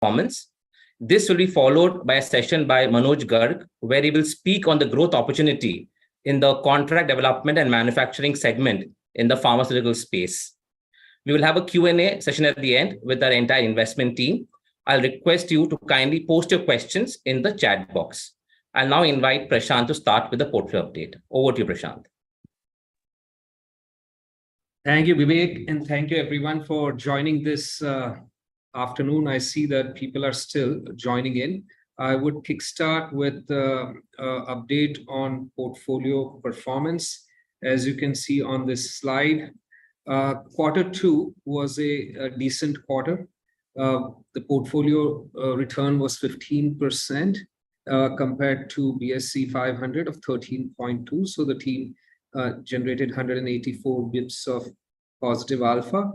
performance. This will be followed by a session by Manoj Garg, where he will speak on the growth opportunity in the contract development and manufacturing segment in the pharmaceutical space. We will have a Q&A session at the end with our entire investment team. I'll request you to kindly post your questions in the chat box. I'll now invite Prashant to start with the portfolio update. Over to you, Prashant. Thank you, Vivek, and thank you everyone for joining this afternoon. I see that people are still joining in. I would kickstart with the update on portfolio performance. As you can see on this slide, Q2 was a decent quarter. The portfolio return was 15% compared to BSE 500 of 13.2. So the team generated 184 bps of positive alpha.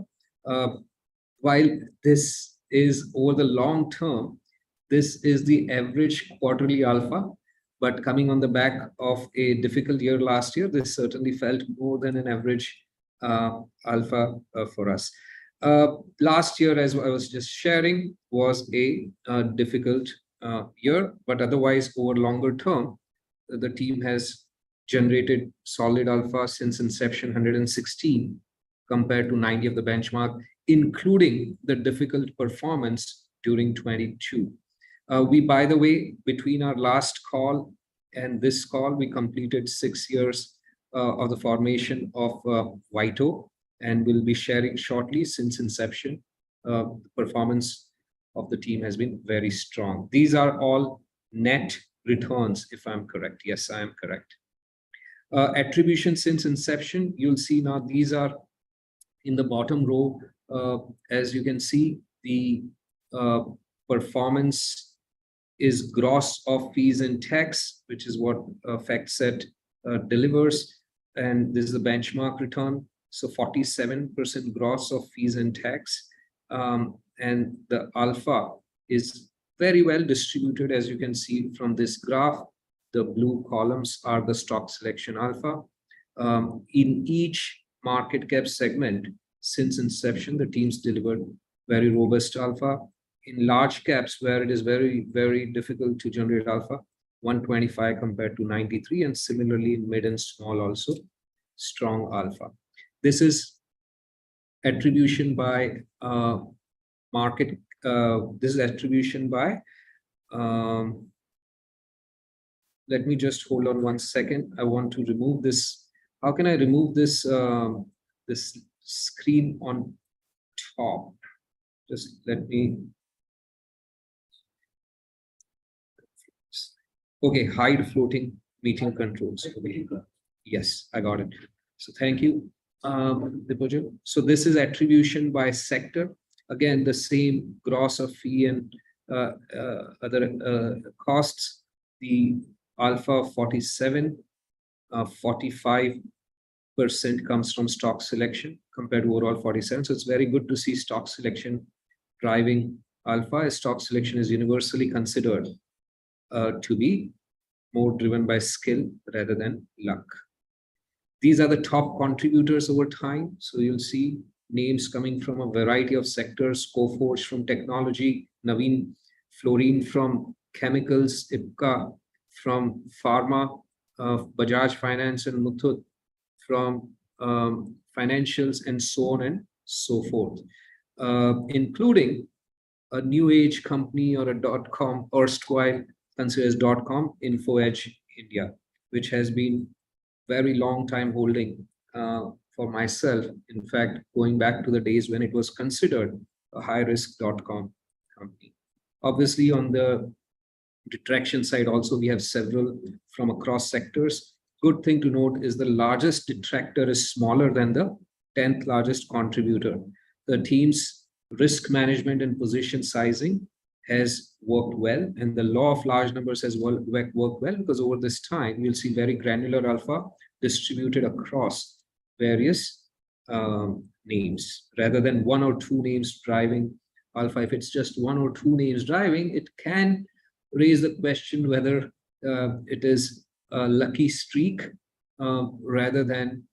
While this is over the long term, this is the average quarterly alpha, but coming on the back of a difficult year last year, this certainly felt more than an average alpha for us. Last year, as I was just sharing, was a difficult year, but otherwise over longer term, the team has generated solid alpha since inception, 116 compared to 90 of the benchmark, including the difficult performance during 22. We, by the way, between our last call and this call, we completed 6 years of the formation of Vito, and we'll be sharing shortly. Since inception, the performance of the team has been very strong. These are all net returns, if I'm correct. Yes, I am correct. Attribution since inception, you'll see now these are in the bottom row. As you can see, the performance is gross of fees and tax, which is what FactSet delivers, and this is the benchmark return. So 47% gross of fees and tax, and the alpha is very well distributed. As you can see from this graph, the blue columns are the stock selection alpha. In each market cap segment since inception, the teams delivered very robust alpha. In large caps, where it is very, very difficult to generate alpha, 125 compared to 93, and similarly in mid and small also strong alpha. This is attribution by market. This is attribution by. Let me just hold on 1 second. I want to remove this. How can I remove this this screen on top? Just let me. Okay, hide floating meeting controls. Okay. Yes, I got it. So thank you, Dipojo. So this is attribution by sector. Again, the same gross of fee and other costs. The alpha 47, 45% comes from stock selection compared to overall 47. So it's very good to see stock selection driving alpha. Stock selection is universally considered to be more driven by skill rather than luck. These are the top contributors over time. So you'll see names coming from a variety of sectors: Coforge from technology, Naveen Fluorine from chemicals, IPCA from pharma, Bajaj Finance and Muthoot from financials, and so on and so forth, including a new age company or a .com, or erstwhile considered as .com, InfoEdge India, which has been very long time holding for myself. In fact, going back to the days when it was considered a high risk .com company. Obviously, on the detraction side also, we have several from across sectors. Good thing to note is the largest detractor is smaller than the 10th largest contributor. The team's risk management and position sizing has worked well, and the law of large numbers has worked well, because over this time you'll see very granular alpha distributed across various names, rather than 1 or 2 names driving alpha. If it's just 1 or 2 names driving, it can raise the question whether it is a lucky streak rather than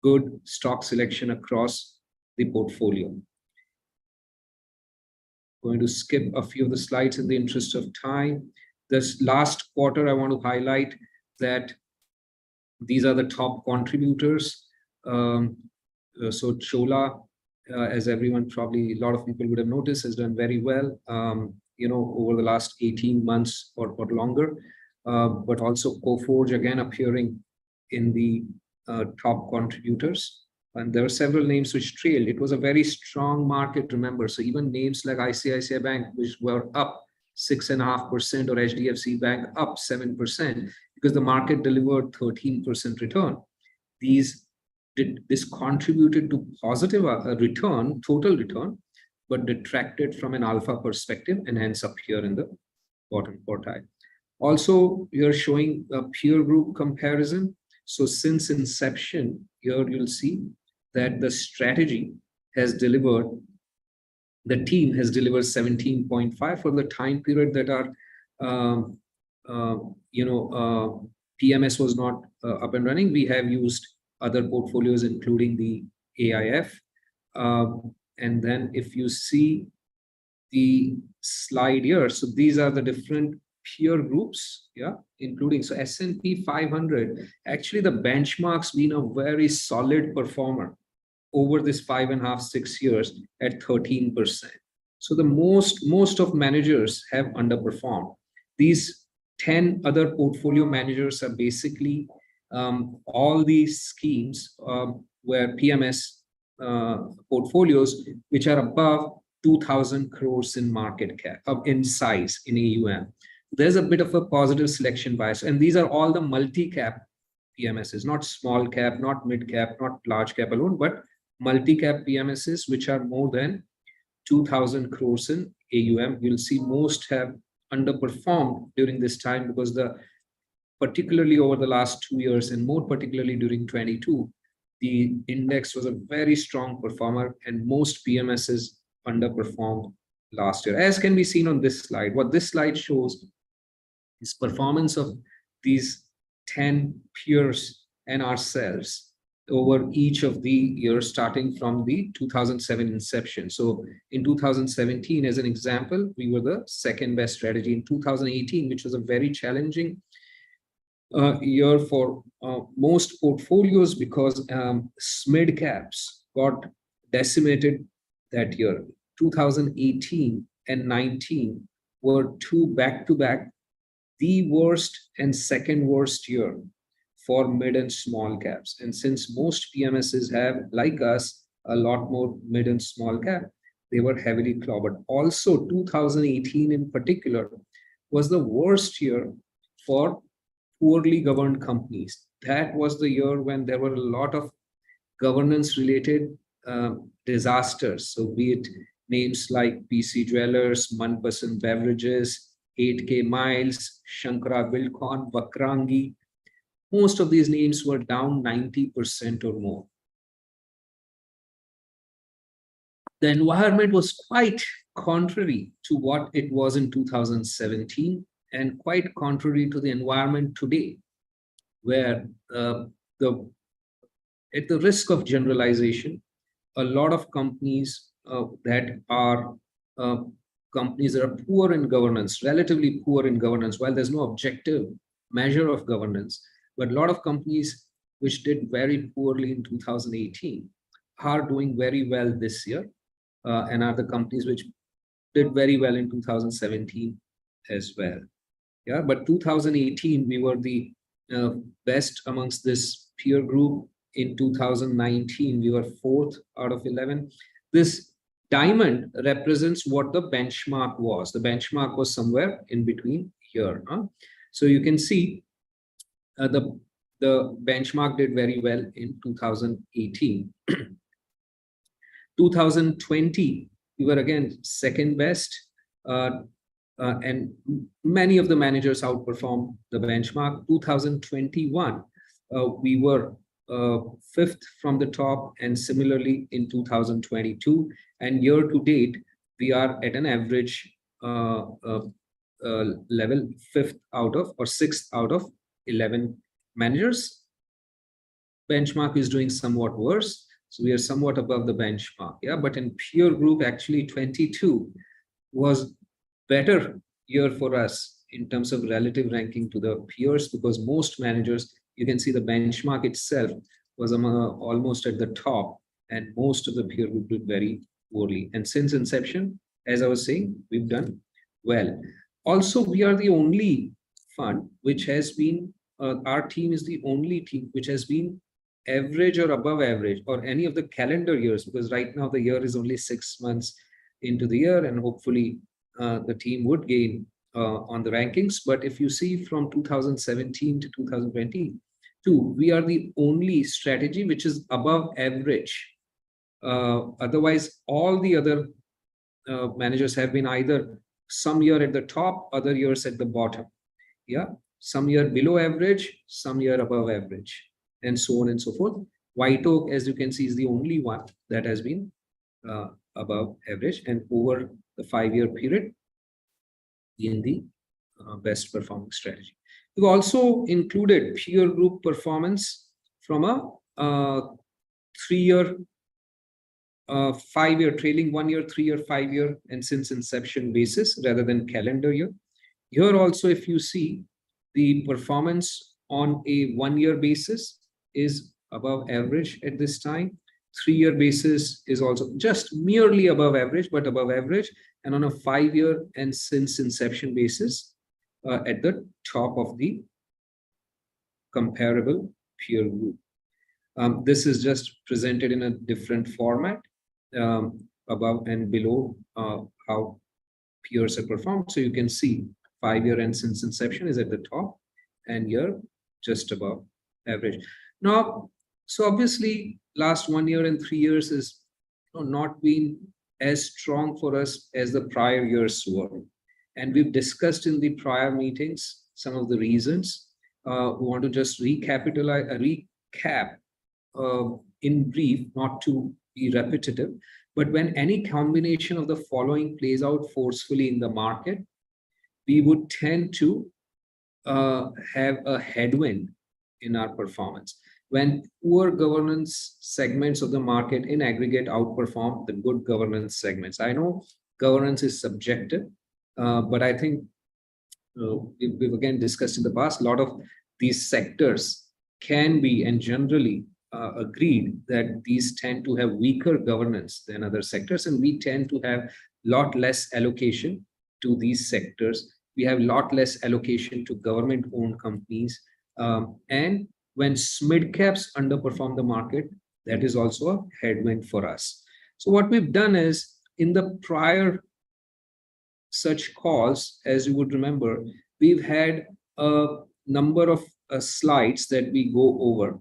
good stock selection across the portfolio. going to skip a few of the slides in the interest of time. This last quarter, I want to highlight that these are the top contributors. So Chola, as everyone probably, a lot of people would have noticed, has done very well, over the last 18 months or longer. But also Coforge again appearing in the top contributors. And there were several names which trailed. It was a very strong market, remember. So even names like ICICI Bank, which were up 6.5%, or HDFC Bank up 7%, because the market delivered 13% return. This contributed to positive return, total return, but detracted from an alpha perspective, and hence appear in the bottom quartile. Also, we are showing a peer group comparison. So since inception, here you'll see that the strategy has delivered, the team has delivered 17.5 for the time period that our PMS was not up and running. We have used other portfolios, including the AIF. And then if you see the slide here, so these are the different peer groups, including, so S&P 500, actually the benchmark's been a very solid performer over this 5.5, 6 years at 13%. So the most of managers have underperformed. These 10 other portfolio managers are basically all these schemes where PMS portfolios which are above 2,000 crores in market cap, in size, in AUM. There's a bit of a positive selection bias, and these are all the multi-cap PMSs, not small cap, not mid cap, not large cap alone, but multi-cap PMSs which are more than 2,000 crores in AUM. You'll see most have underperformed during this time, because particularly over the last 2 years, and more particularly during 22, the index was a very strong performer, and most PMSs underperformed last year, as can be seen on this slide. What this slide shows is performance of these 10 peers and ourselves over each of the years, starting from the 2007 inception. So in 2017, as an example, we were the second best strategy. In 2018, which was a very challenging year for most portfolios, because SMID caps got decimated that year. 2018 and 19 were two back-to-back, the worst and second worst year for mid and small caps. And since most PMSs have, like us, a lot more mid and small cap, they were heavily clobbered. Also, 2018 in particular was the worst year for poorly governed companies. That was the year when there were a lot of governance-related disasters. So be it names like PC Jewelers, Manpasand Beverages, 8K Miles, Shankara Bilcon, Vakrangi. Most of these names were down 90% or more. The environment was quite contrary to what it was in 2017, and quite contrary to the environment today, where at the risk of generalization, a lot of companies that are companies that are poor in governance, relatively poor in governance, while there's no objective measure of governance, but a lot of companies which did very poorly in 2018 are doing very well this year, and are the companies which did very well in 2017 as well. Yeah, but 2018, we were the best amongst this peer group. In 2019, we were 4th out of 11. This diamond represents what the benchmark was. The benchmark was somewhere in between here. So you can see the benchmark did very well in 2018. 2020, we were again second best. And many of the managers outperformed the benchmark. 2021, we were 5th from the top, and similarly in 2022. And year to date, we are at an average level 5th out of, or 6th out of 11 managers. Benchmark is doing somewhat worse, so we are somewhat above the benchmark. Yeah, but in peer group, actually 22, was better year for us in terms of relative ranking to the peers, because most managers, you can see the benchmark itself was almost at the top, and most of the peer group did very poorly. And since inception, as I was saying, we've done well. Also, we are the only fund which has been, our team is the only team which has been average or above average or any of the calendar years, because right now the year is only 6 months into the year, and hopefully the team would gain on the rankings. But if you see from 2017 to 2022, we are the only strategy which is above average. Otherwise, all the other managers have been either some year at the top, other years at the bottom. Yeah, some year below average, some year above average, and so on and so forth. White Oak, as you can see, is the only one that has been above average, and over the 5-year period in the best performing strategy. We've also included peer group performance from a 3-year, 5-year, trailing 1 year, 3-year, 5-year, and since inception basis rather than calendar year. Here also, if you see, the performance on a 1-year basis is above average at this time. 3-year basis is also just merely above average, but above average. And on a 5-year and since inception basis, at the top of the comparable peer group. This is just presented in a different format, above and below how peers have performed. So you can see 5-year and since inception is at the top, and year just above average. Now, so obviously, last 1 year and 3 years is not been as strong for us as the prior years were. And we've discussed in the prior meetings some of the reasons. We want to just recap in brief, not to be repetitive. But when any combination of the following plays out forcefully in the market, we would tend to have a headwind in our performance. When poor governance segments of the market in aggregate outperform the good governance segments. I know governance is subjective, but I think we've again discussed in the past, a lot of these sectors can be and generally agreed that these tend to have weaker governance than other sectors, and we tend to have a lot less allocation to these sectors. We have a lot less allocation to government-owned companies, and when SMID caps underperform the market, that is also a headwind for us. So what we've done is, in the prior such calls, as you would remember, we've had a number of slides that we go over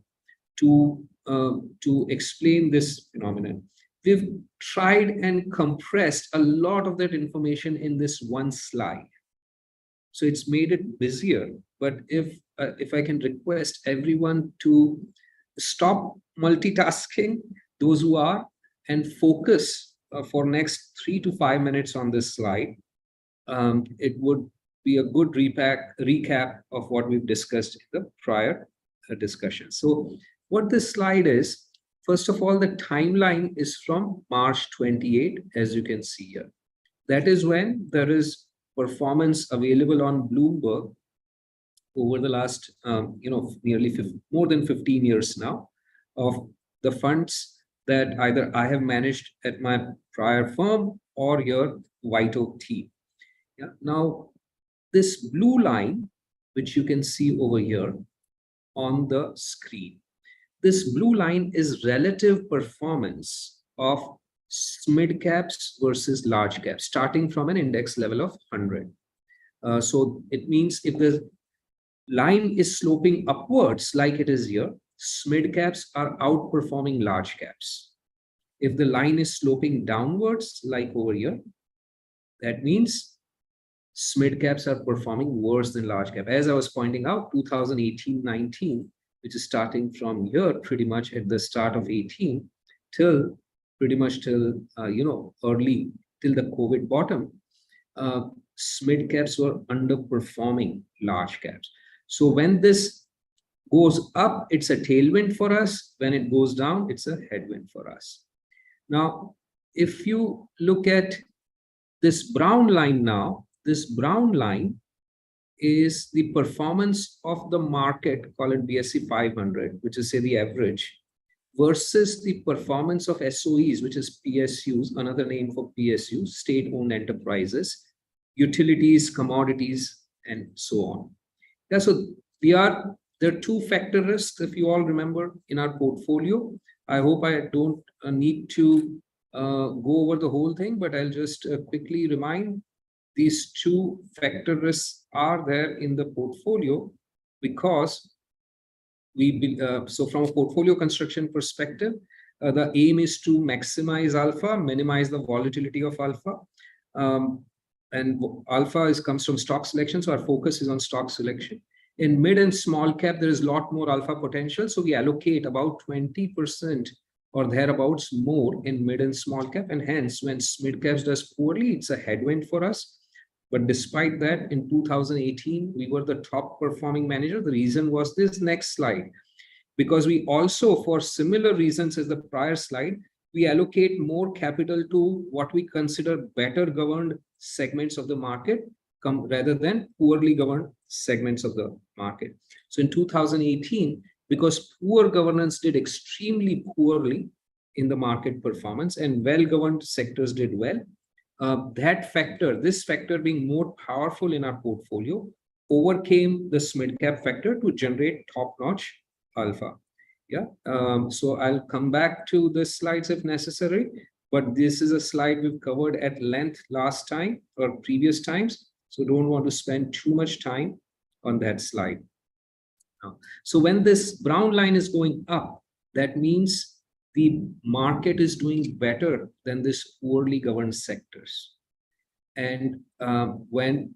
to explain this phenomenon. We've tried and compressed a lot of that information in this one slide. So it's made it busier. But if I can request everyone to stop multitasking, those who are, and focus for next 3 to 5 minutes on this slide, it would be a good recap of what we've discussed in the prior discussion. So what this slide is, first of all, the timeline is from March 28, as you can see here. That is when there is performance available on Bloomberg over the last, nearly more than 15 years now, of the funds that either I have managed at my prior firm or your White Oak team. Yeah. Now, this blue line, which you can see over here on the screen, this blue line is relative performance of SMID caps versus large caps, starting from an index level of 100. So it means if the line is sloping upwards like it is here, SMID caps are outperforming large caps. If the line is sloping downwards like over here, that means SMID caps are performing worse than large cap. As I was pointing out, 2018-19, which is starting from here pretty much at the start of 18 till pretty much till early till the COVID bottom, SMID caps were underperforming large caps. So when this goes up, it's a tailwind for us. When it goes down, it's a headwind for us. Now, if you look at This brown line now, this brown line is the performance of the market, call it BSE 500, which is say the average, versus the performance of SOEs, which is PSUs, another name for PSUs, state-owned enterprises, utilities, commodities, and so on. Yeah, so there are two factor risks, if you all remember, in our portfolio. I hope I don't need to go over the whole thing, but I'll just quickly remind these two factor risks are there in the portfolio because so from a portfolio construction perspective, the aim is to maximize alpha, minimize the volatility of alpha. And alpha comes from stock selection, so our focus is on stock selection. In mid and small cap, there is a lot more alpha potential, so we allocate about 20% or thereabouts more in mid and small cap, and hence when mid caps does poorly, it's a headwind for us. But despite that, in 2018, we were the top performing manager. The reason was this next slide, because we also, for similar reasons as the prior slide, we allocate more capital to what we consider better governed segments of the market rather than poorly governed segments of the market. So in 2018, because poor governance did extremely poorly in the market performance and well-governed sectors did well, this factor being more powerful in our portfolio, overcame the mid-cap factor to generate top-notch alpha. Yeah, so I'll come back to the slides if necessary, but this is a slide we've covered at length last time or previous times, so don't want to spend too much time on that slide. So when this brown line is going up, that means the market is doing better than this poorly governed sectors. And when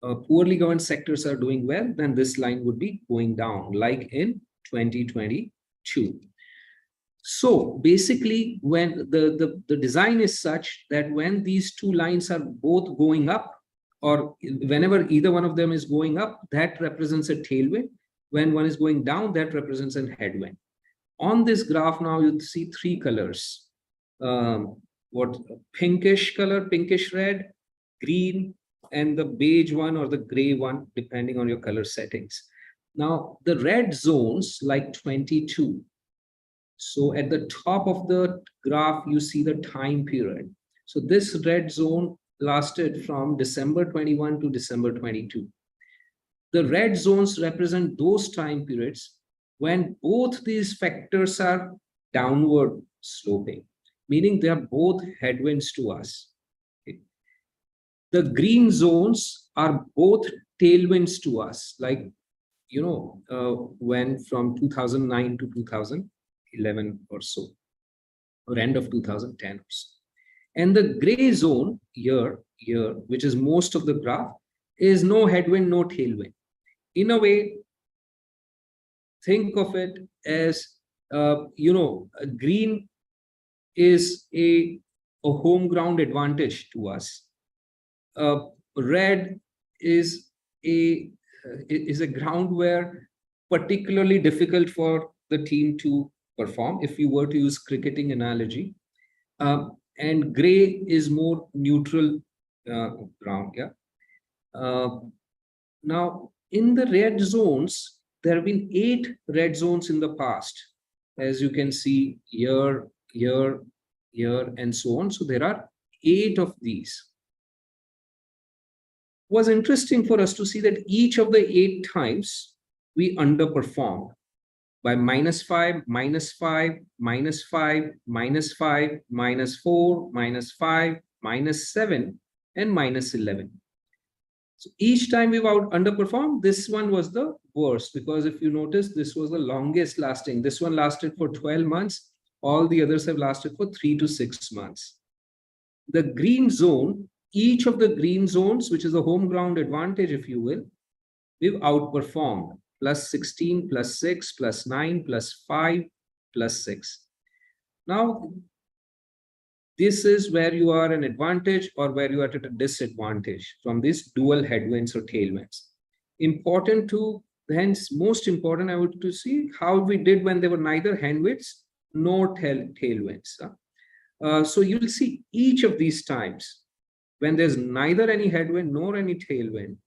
poorly governed sectors are doing well, then this line would be going down, like in 2022. So basically, when the design is such that when these two lines are both going up, or whenever either one of them is going up, that represents a tailwind. When one is going down, that represents a headwind. On this graph now, you see three colors. Pinkish color, pinkish red, green, and the beige one or the gray one, depending on your color settings. Now, the red zones like 22. So at the top of the graph, you see the time period. So this red zone lasted from December 21 to December 22. The red zones represent those time periods when both these factors are downward sloping, meaning they are both headwinds to us. Okay. The green zones are both tailwinds to us, like, when from 2009 to 2011 or so, or end of 2010 or so. And the gray zone here, which is most of the graph, is no headwind, no tailwind. In a way, think of it as, green is a home ground advantage to us. Red is a ground where particularly difficult for the team to perform, if you were to use cricketing analogy. And gray is more neutral ground. Yeah. Now, in the red zones, there have been 8 red zones in the past, as you can see here, and so on. So there are 8 of these. It was interesting for us to see that each of the 8 times we underperformed by -5, -5, -5, -5, -4, -5, -7, and -11. So each time we've underperformed, this one was the worst, because if you notice, this was the longest lasting. This one lasted for 12 months. All the others have lasted for 3 to 6 months. The green zone, each of the green zones, which is a home ground advantage, if you will, we've outperformed. +16, +6, +9, +5, +6. Now, this is where you are an advantage or where you are at a disadvantage from these dual headwinds or tailwinds. Important to, hence, most important, I would to see how we did when there were neither headwinds nor tailwinds. So you'll see each of these times when there's neither any headwind nor any tailwind,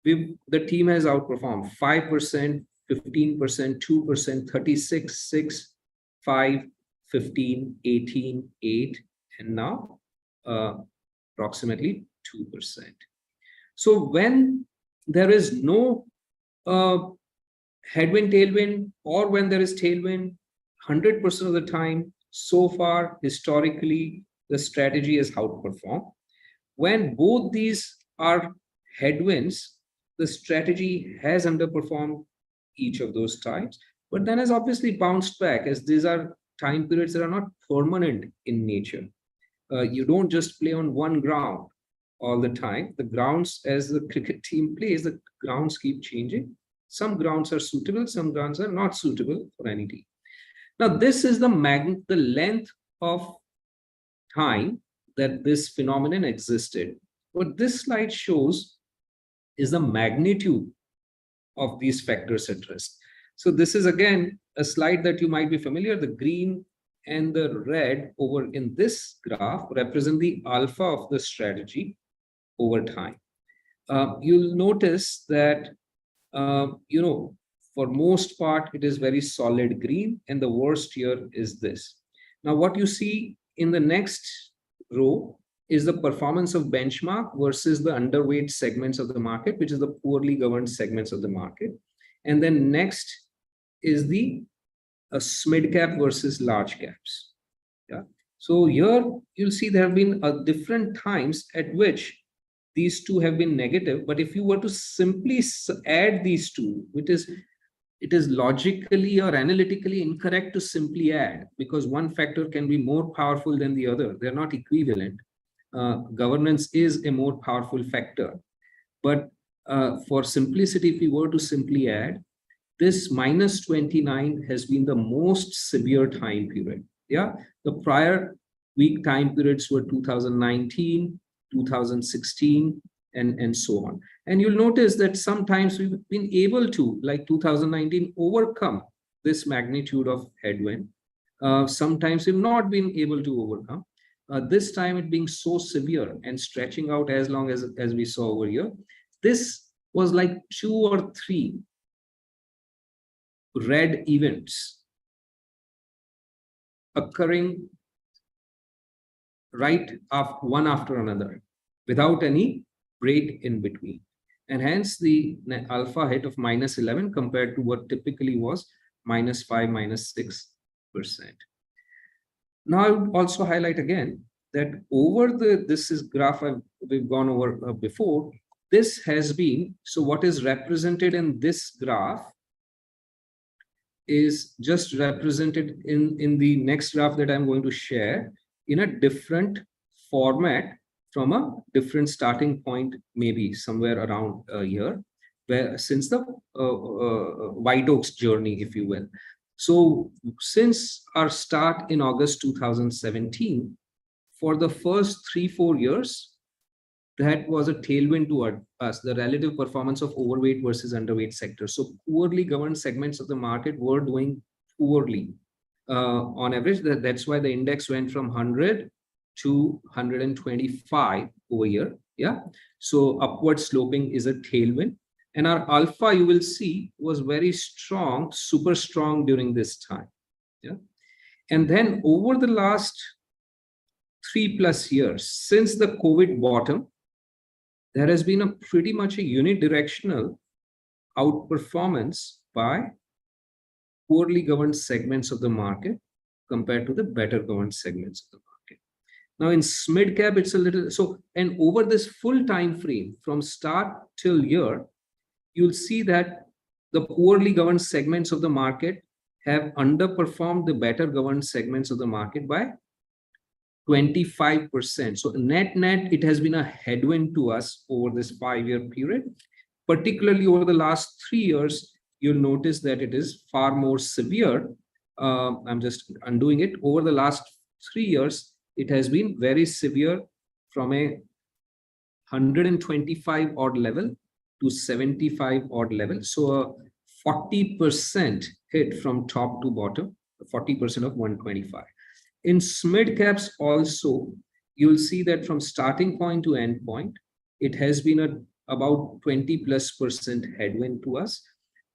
the team has outperformed 5%, 15%, 2%, 36, 6, 5, 15, 18, 8, and now approximately 2%. So when there is no headwind, tailwind, or when there is tailwind, 100% of the time, so far, historically, the strategy has outperformed. When both these are headwinds, the strategy has underperformed each of those times, but then has obviously bounced back, as these are time periods that are not permanent in nature. You don't just play on one ground all the time. The grounds, as the cricket team plays, the grounds keep changing. Some grounds are suitable, some grounds are not suitable for any team. Now, this is the length of time that this phenomenon existed. What this slide shows is the magnitude of these factors at risk. So this is again a slide that you might be familiar. The green and the red over in this graph represent the alpha of the strategy over time. You'll notice that for most part, it is very solid green, and the worst here is this. Now, what you see in the next row is the performance of benchmark versus the underweight segments of the market, which is the poorly governed segments of the market. And then next is the mid cap versus large caps. Yeah. So here you'll see there have been different times at which these two have been negative. But if you were to simply add these two, it is logically or analytically incorrect to simply add, because one factor can be more powerful than the other. They're not equivalent. Governance is a more powerful factor. But for simplicity, if we were to simply add, this minus 29 has been the most severe time period. Yeah, the prior weak time periods were 2019, 2016, and so on. And you'll notice that sometimes we've been able to, like 2019, overcome this magnitude of headwind. Sometimes we've not been able to overcome. This time it being so severe and stretching out as long as we saw over here. This was like 2 or 3 red events occurring right after one after another without any break in between. And hence the alpha hit of minus 11 compared to what typically was minus 5, minus 6%. Now, I would also highlight again that over this is graph we've gone over before. This has been, so what is represented in this graph is just represented in the next graph that I'm going to share in a different format from a different starting point, maybe somewhere around here, where since the White Oaks journey, if you will. So since our start in August 2017, for the first 3-4 years, that was a tailwind to us, the relative performance of overweight versus underweight sectors. So poorly governed segments of the market were doing poorly. On average, that's why the index went from 100 to 125 over here. Yeah. So upward sloping is a tailwind. And our alpha, you will see, was very strong, super strong during this time. Yeah. And then over the last 3+ years, since the COVID bottom, there has been a pretty much a unidirectional outperformance by poorly governed segments of the market compared to the better governed segments of the market. Now in mid cap, it's a little, so, and over this full time frame from start till year, you'll see that the poorly governed segments of the market have underperformed the better governed segments of the market by 25%. So net, it has been a headwind to us over this 5-year period. Particularly over the last 3 years, you'll notice that it is far more severe. I'm just undoing it. Over the last 3 years, it has been very severe from a 125 odd level to 75 odd level. So a 40% hit from top to bottom, 40% of 125. In mid caps also, you'll see that from starting point to end point, it has been about 20+% headwind to us.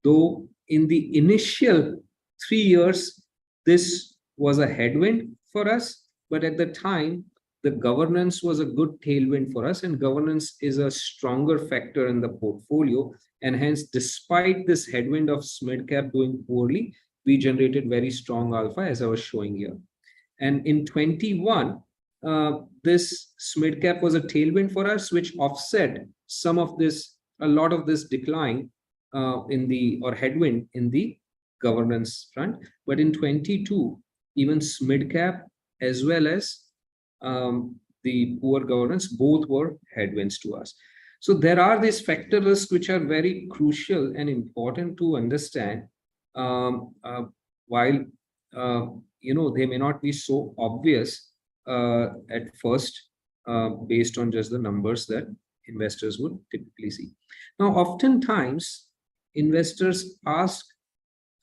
Though in the initial 3 years, this was a headwind for us, but at the time, the governance was a good tailwind for us, and governance is a stronger factor in the portfolio. And hence, despite this headwind of mid cap doing poorly, we generated very strong alpha, as I was showing here. And in 21, this mid cap was a tailwind for us, which offset a lot of this decline or headwind in the governance front. But in 22, even mid cap as well as the poor governance, both were headwinds to us. So there are these factor risks which are very crucial and important to understand, while they may not be so obvious at first, based on just the numbers that investors would typically see. Now, oftentimes, investors ask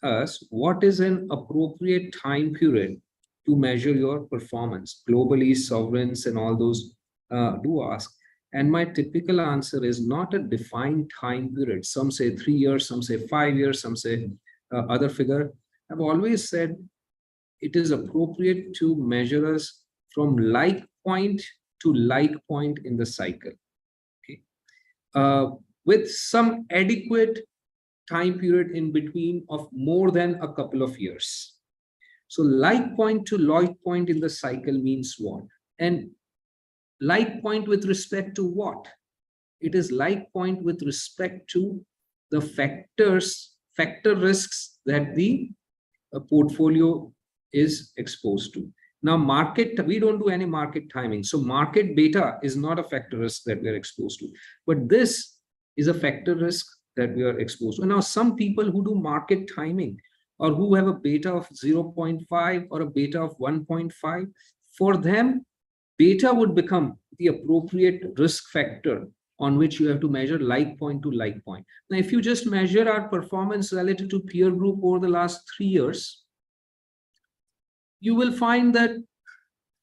us, what is an appropriate time period to measure your performance? Globally, sovereigns and all those do ask. And my typical answer is not a defined time period. Some say 3 years, some say 5 years, some say other figure. I've always said it is appropriate to measure us from like point to like point in the cycle, okay? With some adequate time period in between of more than a couple of years. So like point to like point in the cycle means what? And like point with respect to what? It is like point with respect to the factor risks that the portfolio is exposed to. Now, we don't do any market timing. So market beta is not a factor risk that we are exposed to. But this is a factor risk that we are exposed to. Now, some people who do market timing or who have a beta of 0.5 or a beta of 1.5, for them, beta would become the appropriate risk factor on which you have to measure like point to like point. Now, if you just measure our performance relative to peer group over the last 3 years, you will find that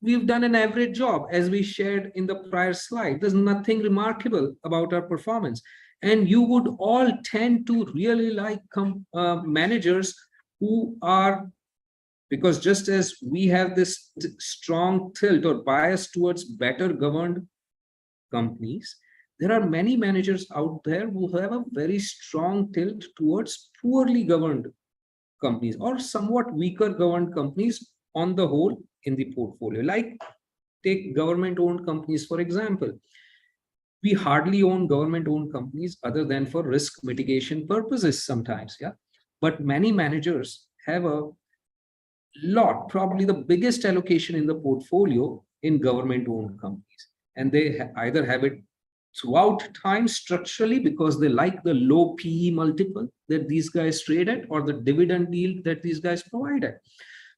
we've done an average job, as we shared in the prior slide. There's nothing remarkable about our performance. And you would all tend to really like managers who are, because just as we have this strong tilt or bias towards better governed companies, there are many managers out there who have a very strong tilt towards poorly governed companies or somewhat weaker governed companies on the whole in the portfolio. Like, take government-owned companies, for example. We hardly own government-owned companies other than for risk mitigation purposes sometimes, yeah. But many managers have a lot, probably the biggest allocation in the portfolio in government-owned companies. And they either have it throughout time structurally because they like the low PE multiple that these guys trade at or the dividend yield that these guys provide at.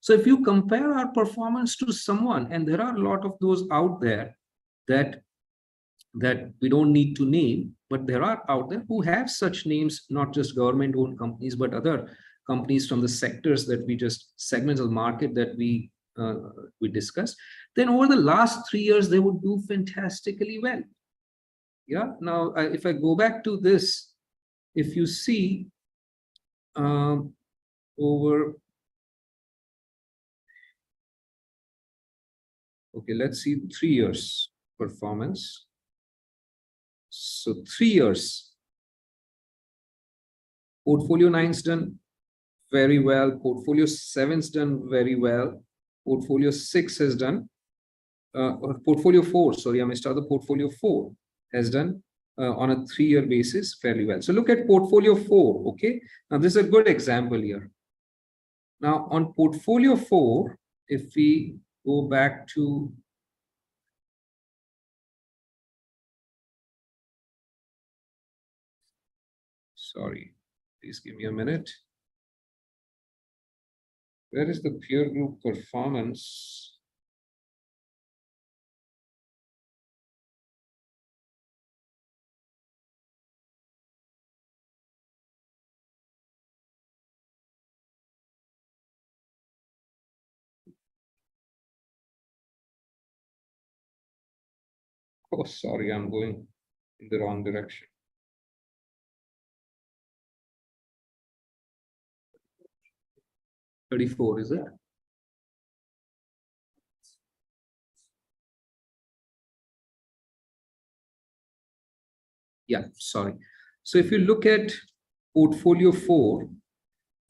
So if you compare our performance to someone, and there are a lot of those out there that we don't need to name, but there are out there who have such names, not just government-owned companies, but other companies from the sectors that segments of the market that we discussed, then over the last 3 years, they would do fantastically well. Yeah. Now, if I go back to this, if you see over, okay, let's see 3 years performance. So 3 years, portfolio 9's done very well. Portfolio 7's done very well. Portfolio 6 has done, or portfolio 4, sorry, I missed out. The portfolio 4 has done on a 3-year basis fairly well. So look at portfolio 4, okay? Now this is a good example here. Now on portfolio 4, if we go back to sorry, please give me a minute. Where is the peer group performance? Oh, sorry, I'm going in the wrong direction. $34, is it? Yeah, sorry. So if you look at portfolio 4,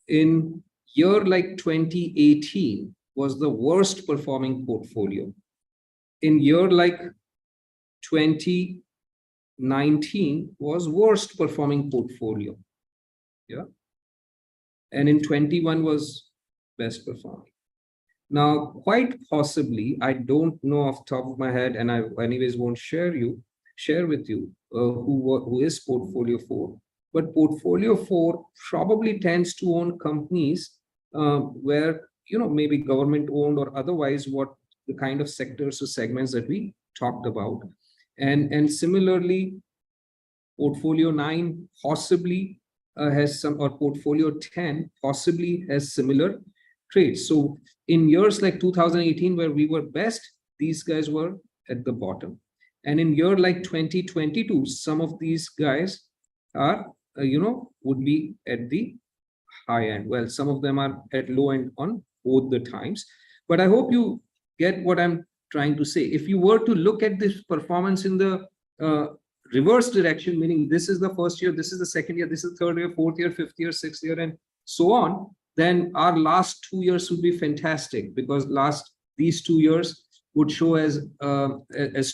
in year like 2018 was the worst performing portfolio. In year like 2019 was worst performing portfolio. Yeah. And in 21 was best performing. Now, quite possibly, I don't know off the top of my head, and I anyways won't share with you who is portfolio 4. But portfolio 4 probably tends to own companies where, maybe government owned or otherwise, what the kind of sectors or segments that we talked about. And similarly, portfolio 9 possibly has some, or portfolio 10 possibly has similar traits. So in years like 2018, where we were best, these guys were at the bottom. And in year like 2022, some of these guys are, would be at the high end. Well, some of them are at low end on both the times. But I hope you get what I'm trying to say. If you were to look at this performance in the reverse direction, meaning this is the first year, this is the second year, this is the third year, fourth year, fifth year, sixth year, and so on, then our last 2 years would be fantastic, because these 2 years would show as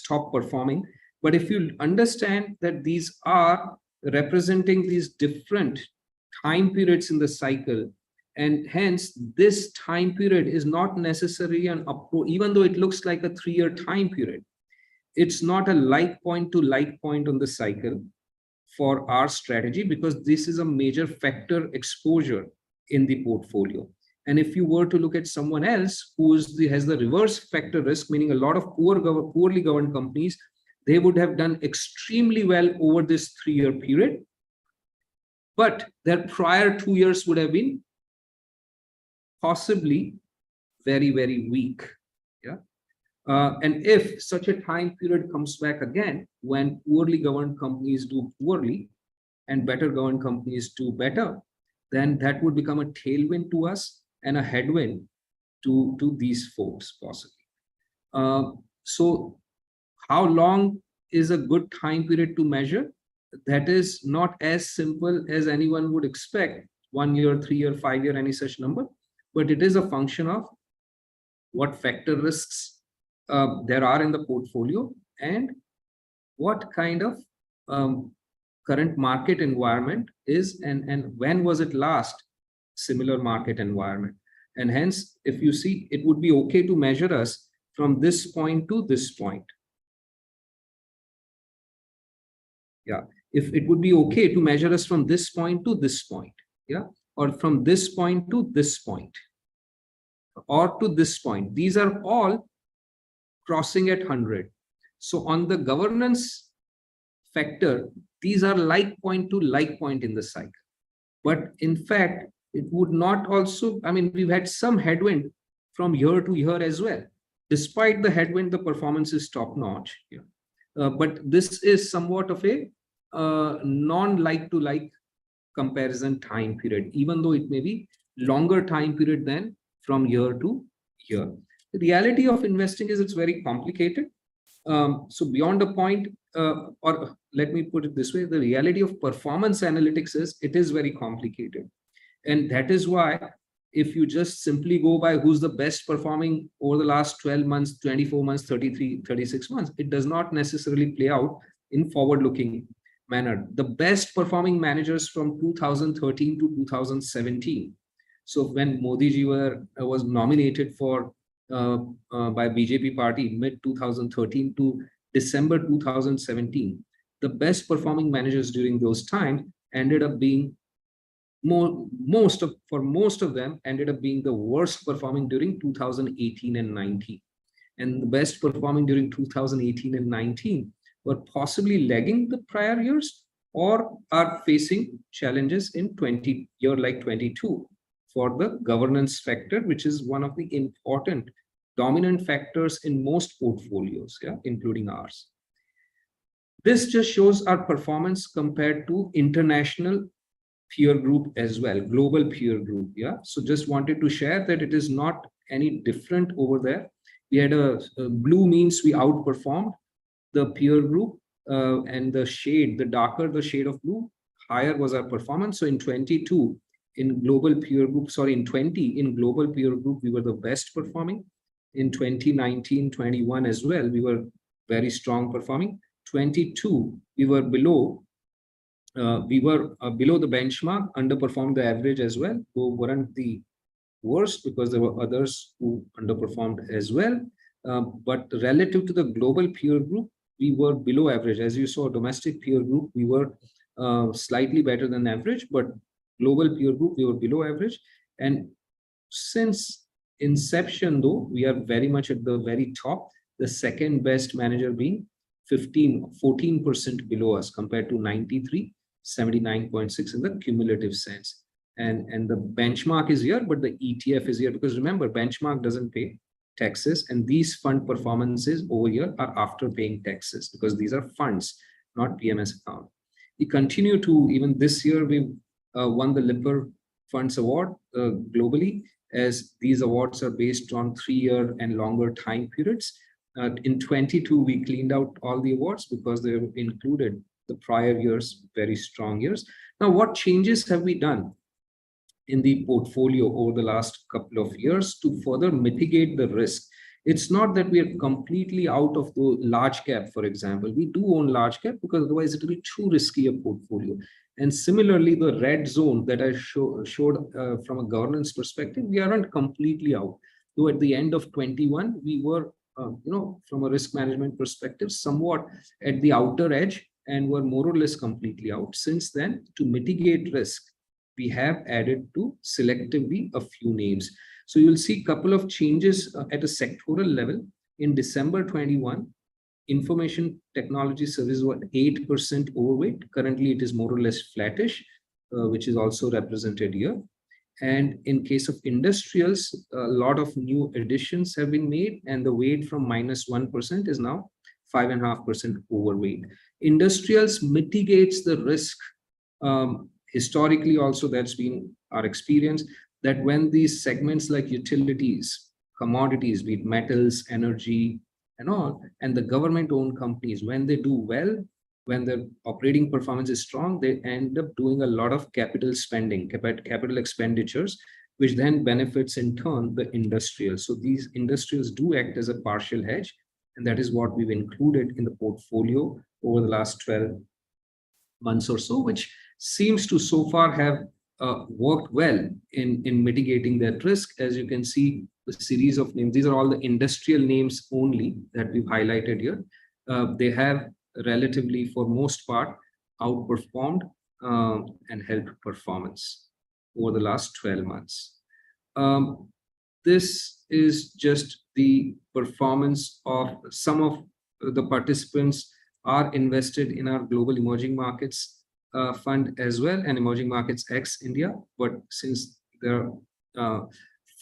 top performing. But if you understand that these are representing these different time periods in the cycle, and hence this time period is not necessarily an upward, even though it looks like a 3-year time period, it's not a like point to like point on the cycle for our strategy, because this is a major factor exposure in the portfolio. And if you were to look at someone else who has the reverse factor risk, meaning a lot of poorly governed companies, they would have done extremely well over this 3-year period, but their prior 2 years would have been possibly very, very weak. Yeah. And if such a time period comes back again, when poorly governed companies do poorly and better governed companies do better, then that would become a tailwind to us and a headwind to these folks possibly. So how long is a good time period to measure? That is not as simple as anyone would expect, 1 year, 3 year, 5 year, any such number, but it is a function of what factor risks there are in the portfolio, and what kind of current market environment is, and when was it last similar market environment. And hence, if you see, it would be okay to measure us from this point to this point. Yeah, if it would be okay to measure us from this point to this point, yeah, or from this point to this point, or to this point. These are all crossing at 100. So on the governance factor, these are like point to like point in the cycle. But in fact, it would not also, I mean, we've had some headwind from year to year as well. Despite the headwind, the performance is top notch. Yeah. But this is somewhat of a non-like to like comparison time period, even though it may be longer time period than from year to year. The reality of investing is it's very complicated. So beyond a point, or let me put it this way, the reality of performance analytics is it is very complicated. And that is why if you just simply go by who's the best performing over the last 12 months, 24 months, 33, 36 months, it does not necessarily play out in forward-looking manner. The best performing managers from 2013 to 2017. So when Modi ji was nominated for by BJP party mid 2013 to December 2017, the best performing managers during those times ended up being most of them ended up being the worst performing during 2018 and 19. And the best performing during 2018 and 19 were possibly lagging the prior years or are facing challenges in 20 year like 22 for the governance factor, which is one of the important dominant factors in most portfolios, yeah, including ours. This just shows our performance compared to international peer group as well, global peer group. Yeah. So just wanted to share that it is not any different over there. We had a blue means we outperformed the peer group, and the darker the shade of blue, higher was our performance. So in 22, in global peer group, sorry, in 20, in global peer group, we were the best performing. In 2019, 21 as well, we were very strong performing. 22, we were below the benchmark, underperformed the average as well, who weren't the worst because there were others who underperformed as well. But relative to the global peer group, we were below average. As you saw, domestic peer group, we were slightly better than average, but global peer group, we were below average. And since inception, though, we are very much at the very top, the second best manager being 14% below us compared to 93, 79.6 in the cumulative sense. And the benchmark is here, but the ETF is here because remember, benchmark doesn't pay taxes, and these fund performances over here are after paying taxes because these are funds, not PMS account. We continue to, even this year, we won the Lipper Funds Award globally, as these awards are based on 3-year and longer time periods. In 22, we cleaned out all the awards because they included the prior years, very strong years. Now, what changes have we done in the portfolio over the last couple of years to further mitigate the risk? It's not that we are completely out of the large cap, for example. We do own large cap because otherwise it will be too risky a portfolio. And similarly, the red zone that I showed from a governance perspective, we aren't completely out. Though at the end of 21, we were, from a risk management perspective, somewhat at the outer edge and were more or less completely out. Since then, to mitigate risk, we have added to selectively a few names. So you'll see a couple of changes at a sectoral level. In December 21, information technology services were 8% overweight. Currently, it is more or less flattish, which is also represented here. And in case of industrials, a lot of new additions have been made, and the weight from -1% is now 5.5% overweight. Industrials mitigates the risk. Historically, also, that's been our experience, that when these segments like utilities, commodities, be it metals, energy, and all, and the government-owned companies, when they do well, when their operating performance is strong, they end up doing a lot of capital spending, capital expenditures, which then benefits in turn the industrials. So these industrials do act as a partial hedge, and that is what we've included in the portfolio over the last 12 months or so, which seems to so far have worked well in mitigating that risk. As you can see, the series of names, these are all the industrial names only that we've highlighted here. They have relatively, for most part, outperformed and helped performance over the last 12 months. This is just the performance of some of the participants are invested in our global emerging markets fund as well, and emerging markets ex India. But since there are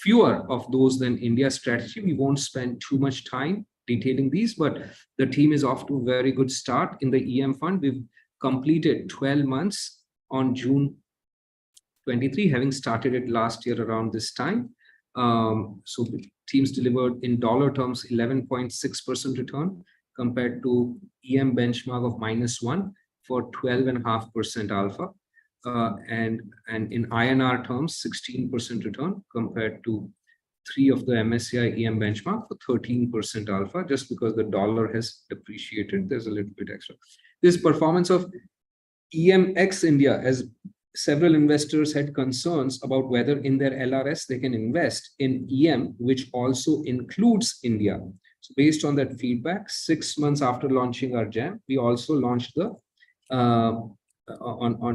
fewer of those than India strategy, we won't spend too much time detailing these, but the team is off to a very good start in the EM fund. We've completed 12 months on June 23, having started it last year around this time. So the teams delivered in dollar terms 11.6% return compared to EM benchmark of -1 for 12.5% alpha. And in INR terms, 16% return compared to 3 of the MSCI EM benchmark for 13% alpha, just because the dollar has depreciated. There's a little bit extra. This performance of EM ex India, as several investors had concerns about whether in their LRS they can invest in EM, which also includes India. So based on that feedback, 6 months after launching our GEM, we also launched the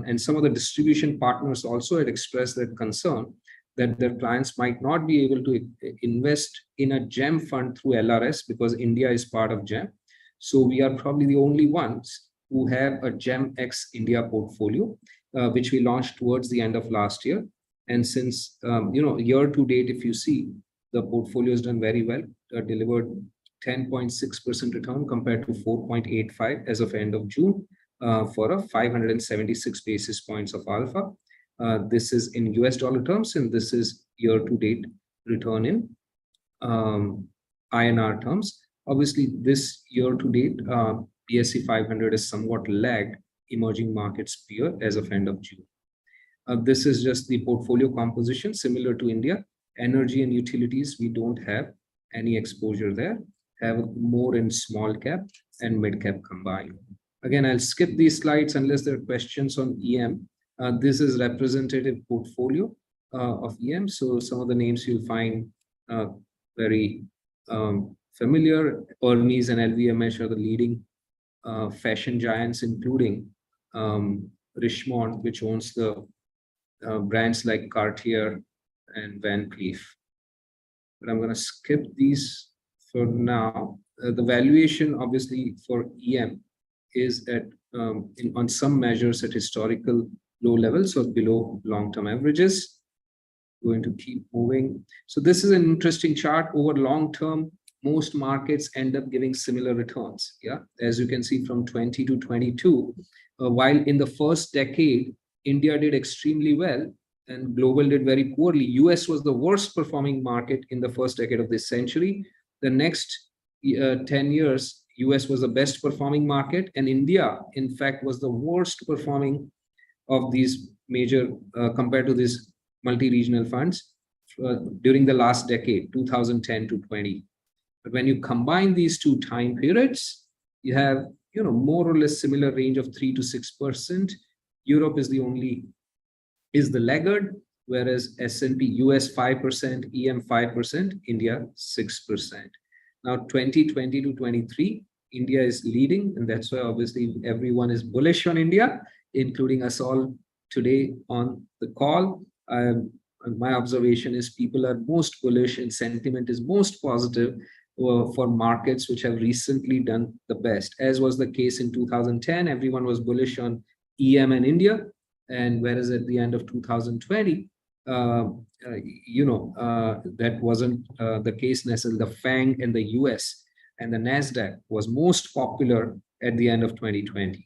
and some of the distribution partners also had expressed that concern that their clients might not be able to invest in a GEM fund through LRS because India is part of GEM. So we are probably the only ones who have a GEM ex India portfolio, which we launched towards the end of last year. And since, year to date, if you see, the portfolio has done very well, delivered 10.6% return compared to 4.85 as of end of June, for a 576 basis points of alpha. This is in US dollar terms, and this is year-to-date return in INR terms. Obviously, this year-to-date BSE 500 is somewhat lagged emerging markets peer as of end of June. This is just the portfolio composition similar to India. Energy and utilities, we don't have any exposure there, have more in small cap and mid cap combined. Again, I'll skip these slides unless there are questions on EM. This is representative portfolio of EM. So some of the names you'll find very familiar. Hermes and LVMH are the leading fashion giants, including Richemont, which owns the brands like Cartier and Van Cleef. But I'm going to skip these for now. The valuation, obviously, for EM is at on some measures at historical low levels or below long-term averages. Going to keep moving. So this is an interesting chart. Over long term, most markets end up giving similar returns. Yeah, as you can see from 20 to 22, while in the first decade, India did extremely well and global did very poorly. US was the worst performing market in the first decade of this century. The next 10 years, US was the best performing market, and India, in fact, was the worst performing of these major compared to these multi-regional funds during the last decade, 2010 to 20. But when you combine these two time periods, you have more or less similar range of 3 to 6%. Europe is the laggard, whereas S&P US 5%, EM 5%, India 6%. Now 2020 to 23, India is leading, and that's why obviously everyone is bullish on India, including us all today on the call. My observation is people are most bullish and sentiment is most positive for markets which have recently done the best, as was the case in 2010. Everyone was bullish on EM and India, and whereas at the end of 2020, that wasn't the case necessarily. The FANG and the US and the NASDAQ was most popular at the end of 2020,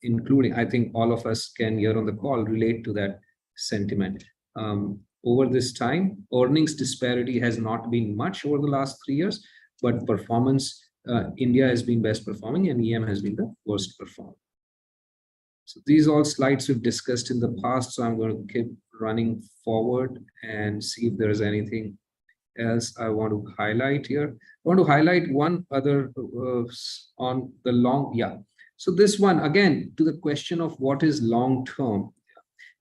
including, I think all of us can here on the call relate to that sentiment. Over this time, earnings disparity has not been much over the last 3 years, but performance, India has been best performing and EM has been the worst performing. So these all slides we've discussed in the past, so I'm going to keep running forward and see if there's anything else I want to highlight here. I want to highlight one other on the long, So this one, again, to the question of what is long-term.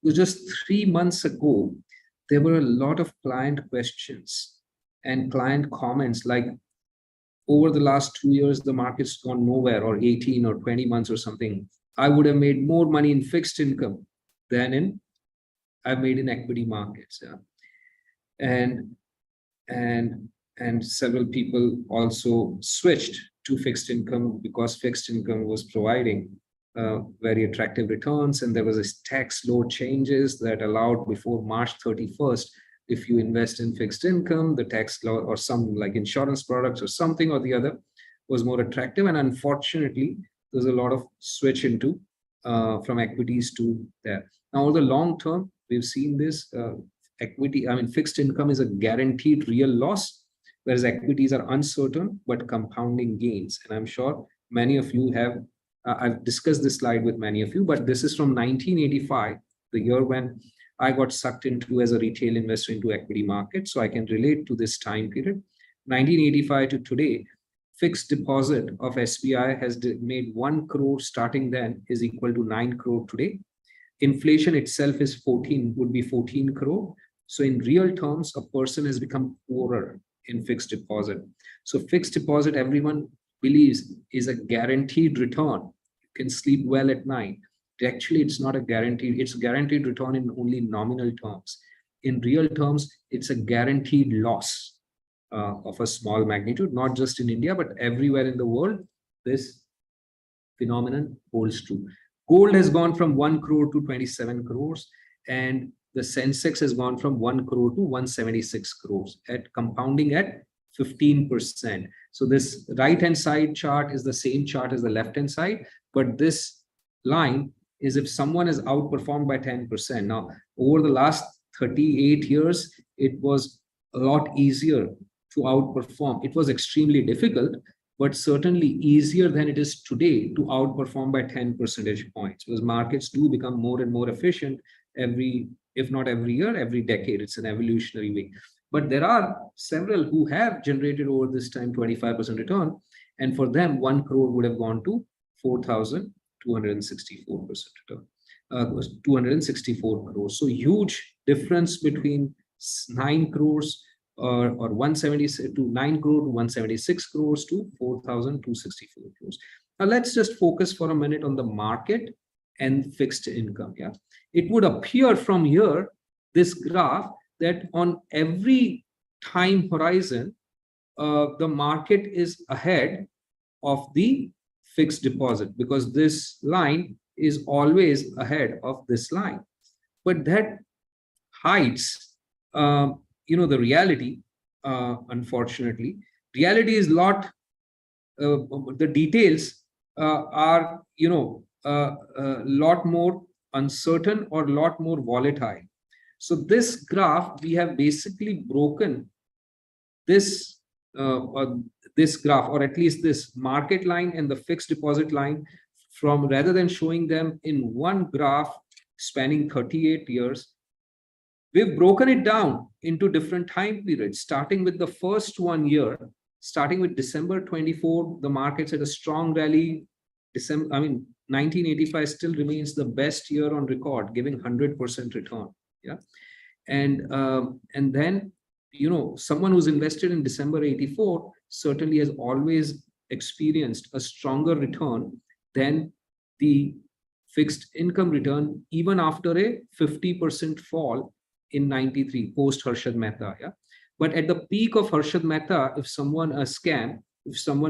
It was just 3 months ago, there were a lot of client questions and client comments like, over the last 2 years, the market's gone nowhere, or 18 or 20 months or something. I would have made more money in fixed income than I've made in equity markets. And several people also switched to fixed income because fixed income was providing very attractive returns, and there was a tax law changes that allowed before March 31st, if you invest in fixed income, the tax law or some like insurance products or something or the other was more attractive. And unfortunately, there's a lot of switch into from equities to there. Now, over the long term, we've seen this fixed income is a guaranteed real loss, whereas equities are uncertain but compounding gains. And I'm sure many of you have, I've discussed this slide with many of you, but this is from 1985, the year when I got sucked into as a retail investor into equity markets. So I can relate to this time period. 1985 to today, fixed deposit of SBI has made 1 crore starting then is equal to 9 crore today. Inflation itself is would be 14 crore. So in real terms, a person has become poorer in fixed deposit. So fixed deposit, everyone believes, is a guaranteed return. You can sleep well at night. Actually, it's not a guaranteed, it's a guaranteed return in only nominal terms. In real terms, it's a guaranteed loss of a small magnitude, not just in India, but everywhere in the world, this phenomenon holds true. Gold has gone from 1 crore to 27 crores, and the Sensex has gone from 1 crore to 176 crores at compounding at 15%. So this right-hand side chart is the same chart as the left-hand side, but this line is if someone is outperformed by 10%. Now, over the last 38 years, it was a lot easier to outperform. It was extremely difficult, but certainly easier than it is today to outperform by 10 percentage points, because markets do become more and more efficient if not every year, every decade. It's an evolutionary way. But there are several who have generated over this time 25% return, and for them, 1 crore would have gone to 4,264% return. 264 crores. So huge difference between 9 crores or 176 to 9 crore to 176 crores to 4,264 crores. Now let's just focus for a minute on the market and fixed income. Yeah, it would appear from here, this graph, that on every time horizon, the market is ahead of the fixed deposit, because this line is always ahead of this line. But that hides the reality. Unfortunately, reality is not the details are a lot more uncertain or a lot more volatile. So this graph, we have basically broken this this graph, or at least this market line and the fixed deposit line, from rather than showing them in one graph spanning 38 years, we've broken it down into different time periods, starting with the first 1 year, starting with December 24, the markets had a strong rally. 1985 still remains the best year on record, giving 100% return. Yeah, and then someone who's invested in December 84 certainly has always experienced a stronger return than the fixed income return, even after a 50% fall in 93 post Harshad Mehta. Yeah, but at the peak of Harshad Mehta, if someone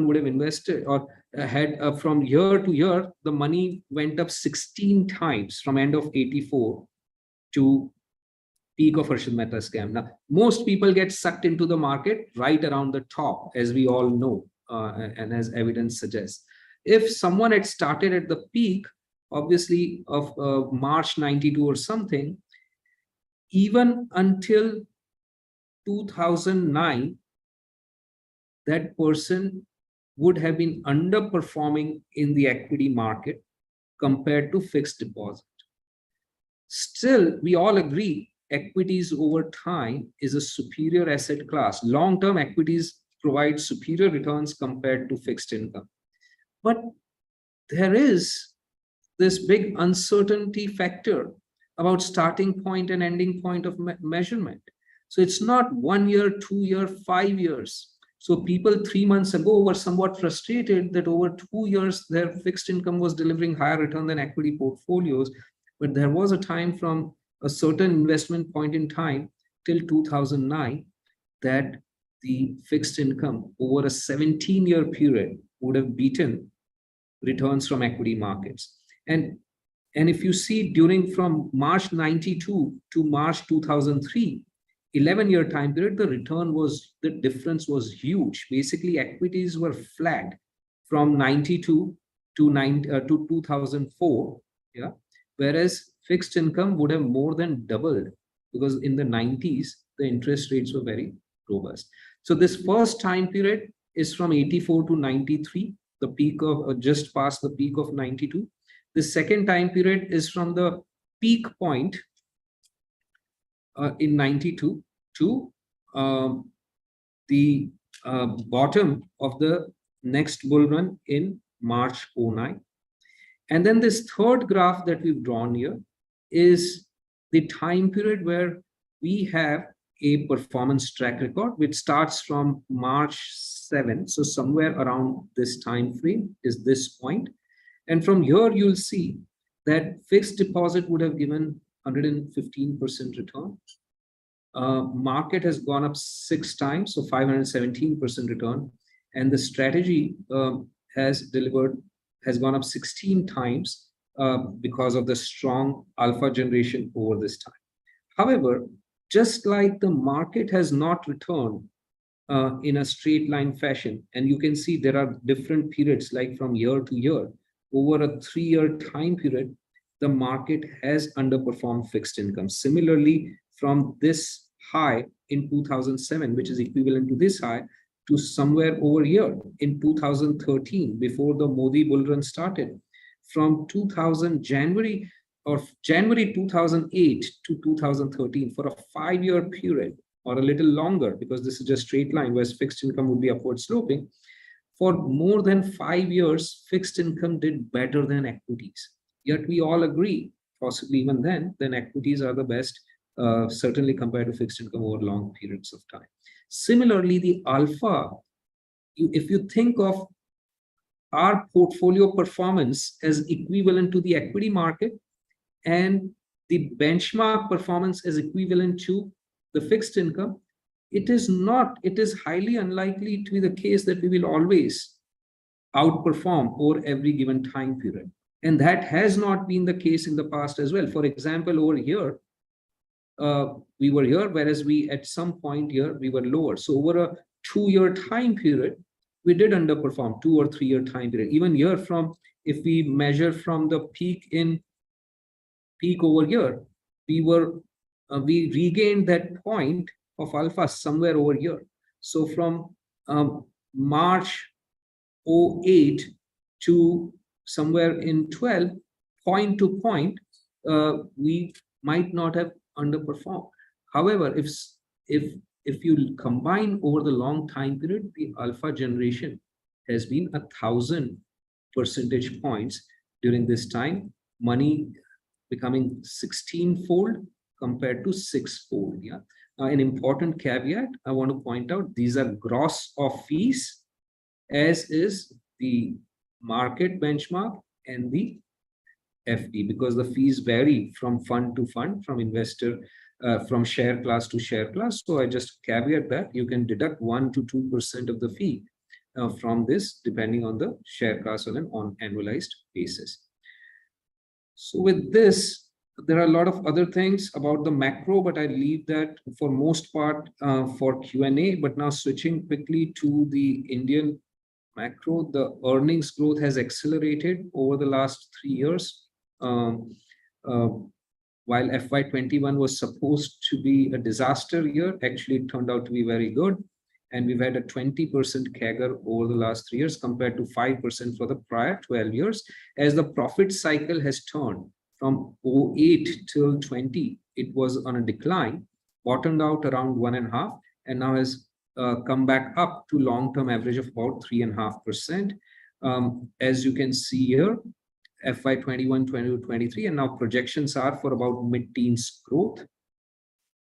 would have invested or had from year to year, the money went up 16 times from end of 84 to peak of Harshad Mehta scam. Now, most people get sucked into the market right around the top, as we all know, and as evidence suggests. If someone had started at the peak, obviously, of March 92 or something, even until 2009, that person would have been underperforming in the equity market compared to fixed deposit. Still, we all agree equities over time is a superior asset class. Long-term equities provide superior returns compared to fixed income. But there is this big uncertainty factor about starting point and ending point of measurement. So it's not 1 year, 2 year, 5 years. So people 3 months ago were somewhat frustrated that over 2 years, their fixed income was delivering higher return than equity portfolios. But there was a time from a certain investment point in time till 2009 that the fixed income over a 17-year period would have beaten returns from equity markets. And if you see from March 92 to March 2003, 11-year time period, the difference was huge. Basically, equities were flat from 92 to 2004. Yeah, whereas fixed income would have more than doubled, because in the 90s, the interest rates were very robust. So this first time period is from 84 to 93, the peak of just past the peak of 92. The second time period is from the peak point in 92 to the bottom of the next bull run in March 09. And then this third graph that we've drawn here is the time period where we have a performance track record, which starts from March 7. So somewhere around this time frame is this point. And from here, you'll see that fixed deposit would have given 115% return. Market has gone up 6 times, so 517% return. And the strategy has gone up 16 times because of the strong alpha generation over this time. However, just like the market has not returned in a straight line fashion. And you can see there are different periods, like from year to year. Over a 3-year time period, the market has underperformed fixed income. Similarly, from this high in 2007, which is equivalent to this high, to somewhere over here in 2013, before the Modi bull run started, from 2000 January or January 2008 to 2013, for a 5-year period, or a little longer, because this is just straight line, whereas fixed income would be upward sloping. For more than 5 years, fixed income did better than equities. Yet we all agree, possibly even then equities are the best, certainly compared to fixed income over long periods of time. Similarly, the alpha, if you think of our portfolio performance as equivalent to the equity market, and the benchmark performance is equivalent to the fixed income, it is highly unlikely to be the case that we will always outperform over every given time period. And that has not been the case in the past as well. For example, over here, we were here, whereas we at some point here, we were lower. So over a 2-year time period, we did underperform, 2 or 3-year time period. Even here, from if we measure from the peak over here, we regained that point of alpha somewhere over here. So from March 08 to somewhere in 12, point to point, we might not have underperformed. However, if you combine over the long time period, the alpha generation has been 1,000 percentage points during this time, money becoming 16-fold compared to 6-fold. Yeah. An important caveat I want to point out: these are gross of fees, as is the market benchmark and the FD, because the fees vary from fund to fund, from investor, from share class to share class. So I just caveat that you can deduct 1 to 2% of the fee from this, depending on the share class on an annualized basis. So with this, there are a lot of other things about the macro, but I leave that for most part for Q&A. But now switching quickly to the Indian macro, the earnings growth has accelerated over the last 3 years. While FY21 was supposed to be a disaster year, actually it turned out to be very good. And we've had a 20% CAGR over the last 3 years compared to 5% for the prior 12 years. As the profit cycle has turned from 08 till 20, it was on a decline, bottomed out around 1.5, and now has come back up to long-term average of about 3.5%. As you can see here, FY21, 22, 23, and now projections are for about mid-teens growth.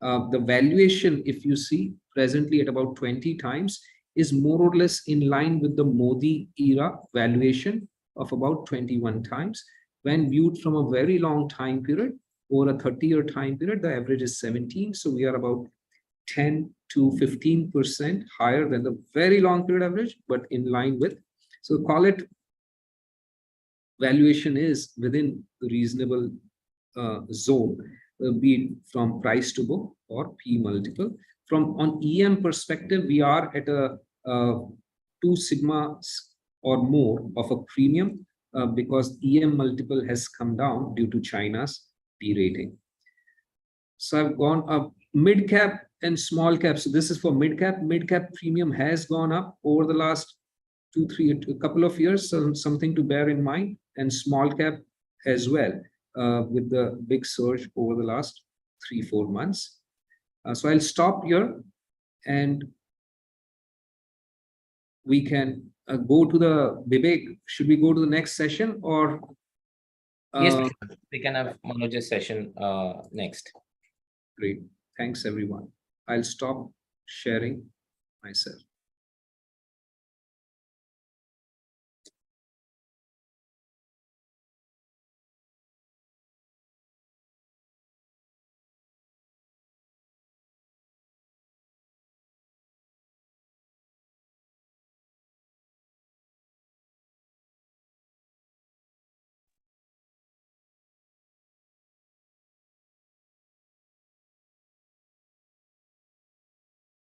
The valuation, if you see, presently at about 20 times, is more or less in line with the Modi era valuation of about 21 times. When viewed from a very long time period, over a 30-year time period, the average is 17. So we are about 10 to 15% higher than the very long period average, but in line with. So call it valuation is within the reasonable zone, be it from price to book or P multiple. From on EM perspective, we are at a 2 sigma or more of a premium because EM multiple has come down due to China's derating. So I've gone up mid cap and small cap. So this is for mid cap. Mid cap premium has gone up over the last a couple of years. So something to bear in mind, and small cap as well, with the big surge over the last 3-4 months. So I'll stop here, and we can go to the Vivek. Should we go to the next session, or? Yes, we can have Manoj's session next. Great. Thanks, everyone. I'll stop sharing myself.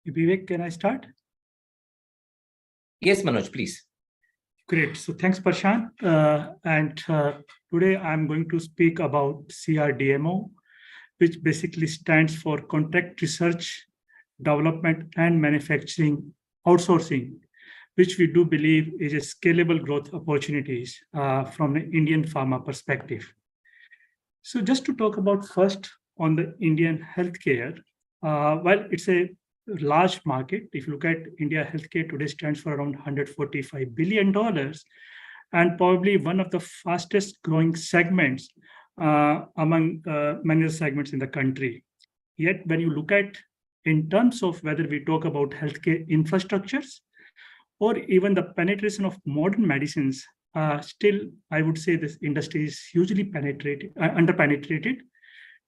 Vivek, can I start? Yes, Manoj, please. Great. So thanks, Prashant. Today I'm going to speak about CRDMO, which basically stands for Contract Research, Development and Manufacturing Outsourcing, which we do believe is a scalable growth opportunities from an Indian pharma perspective. So just to talk about first on the Indian healthcare, while it's a large market, if you look at India healthcare today stands for around $145 billion and probably one of the fastest growing segments among many segments in the country. Yet when you look at in terms of whether we talk about healthcare infrastructures or even the penetration of modern medicines, still I would say this industry is hugely underpenetrated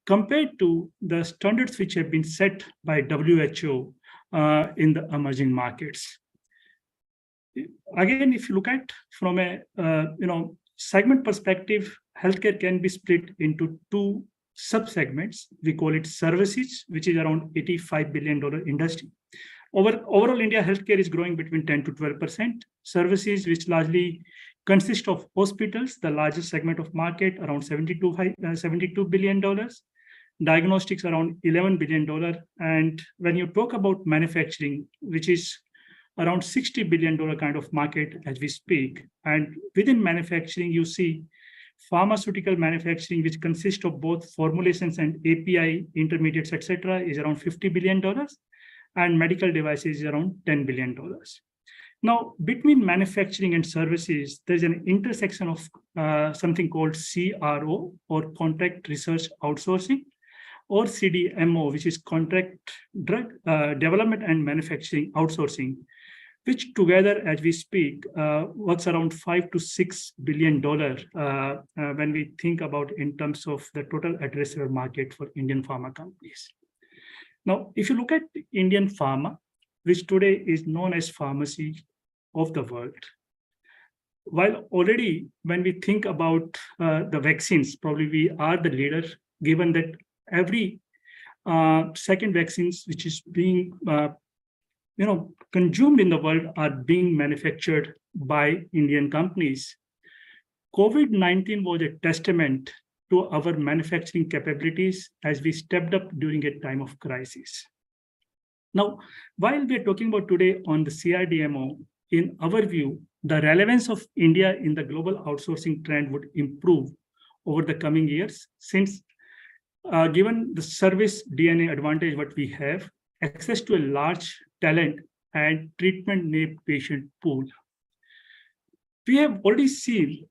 compared to the standards which have been set by WHO in the emerging markets. Again, if you look at from a segment perspective, healthcare can be split into two sub-segments. We call it services, which is around $85 billion industry. Overall, India healthcare is growing between 10 to 12%. Services, which largely consist of hospitals, the largest segment of market, around $72 billion. Diagnostics around $11 billion. And when you talk about manufacturing, which is around $60 billion kind of market as we speak. And within manufacturing, you see pharmaceutical manufacturing, which consists of both formulations and API, intermediates, etc., is around $50 billion. And medical devices is around $10 billion. Now, between manufacturing and services, there's an intersection of something called CRO, or Contract Research Outsourcing, or CDMO, which is Contract Drug Development and Manufacturing Outsourcing, which together, as we speak, works around $5 to $6 billion when we think about in terms of the total addressable market for Indian pharma companies. Now, if you look at Indian pharma, which today is known as pharmacy of the world, while already when we think about the vaccines, probably we are the leader, given that every second vaccines which is being consumed in the world are being manufactured by Indian companies. COVID-19 was a testament to our manufacturing capabilities as we stepped up during a time of crisis. Now, while we're talking about today on the CRDMO, in our view, the relevance of India in the global outsourcing trend would improve over the coming years, since given the service DNA advantage what we have, access to a large talent and treatment-named patient pool. We have already seen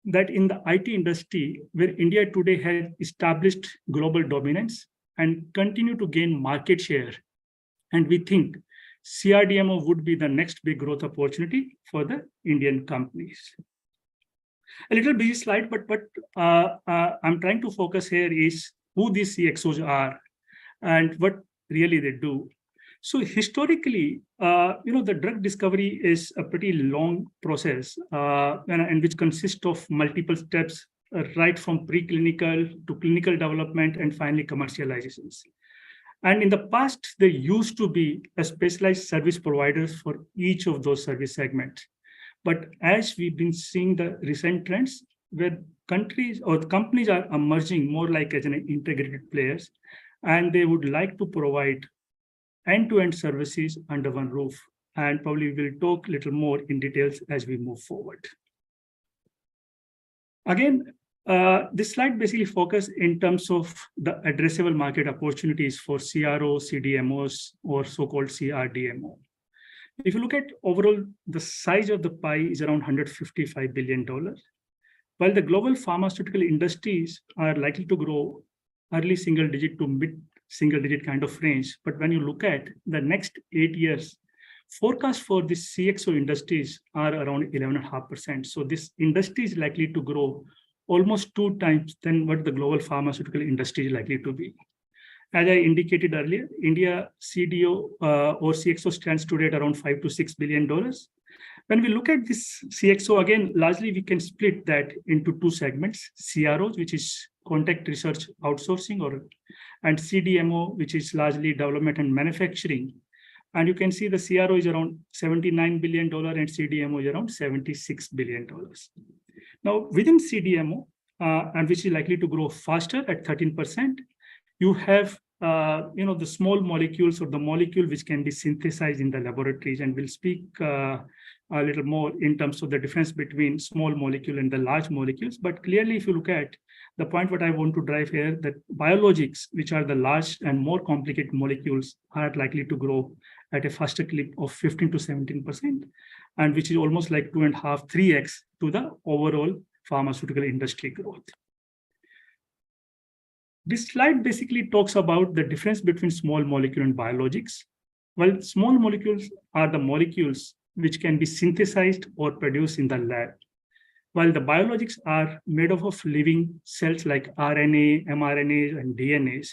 that in the IT industry, where India today has established global dominance and continue to gain market share. And we think CRDMO would be the next big growth opportunity for the Indian companies. A little busy slide, but what I'm trying to focus here is who these CXOs are and what really they do. So historically, the drug discovery is a pretty long process and which consists of multiple steps, right from preclinical to clinical development and finally commercializations. And in the past, there used to be a specialized service providers for each of those service segments. But as we've been seeing the recent trends, where countries or companies are emerging more like as an integrated players, and they would like to provide end-to-end services under one roof. And probably we'll talk a little more in details as we move forward. Again, this slide basically focuses in terms of the addressable market opportunities for CRO, CDMOs, or so-called CRDMO. If you look at overall, the size of the pie is around $155 billion. While the global pharmaceutical industries are likely to grow early single digit to mid single digit kind of range. But when you look at the next 8 years, forecast for this CXO industries are around 11.5%. So this industry is likely to grow almost 2 times than what the global pharmaceutical industry is likely to be. As I indicated earlier, India CDO or CXO stands today at around $5 to $6 billion. When we look at this CXO, again, largely we can split that into 2 segments, CROs, which is Contract Research Outsourcing, and CDMO, which is largely development and manufacturing. And you can see the CRO is around $79 billion and CDMO is around $76 billion. Now, within CDMO, and which is likely to grow faster at 13%, you have the small molecules or the molecule which can be synthesized in the laboratories. And we'll speak a little more in terms of the difference between small molecule and the large molecules. But clearly, if you look at the point what I want to drive here, that biologics, which are the large and more complicated molecules, are likely to grow at a faster clip of 15 to 17%, and which is almost like 2.5, 3x to the overall pharmaceutical industry growth. This slide basically talks about the difference between small molecule and biologics. Well, small molecules are the molecules which can be synthesized or produced in the lab, while the biologics are made up of living cells like RNA, mRNAs, and DNAs,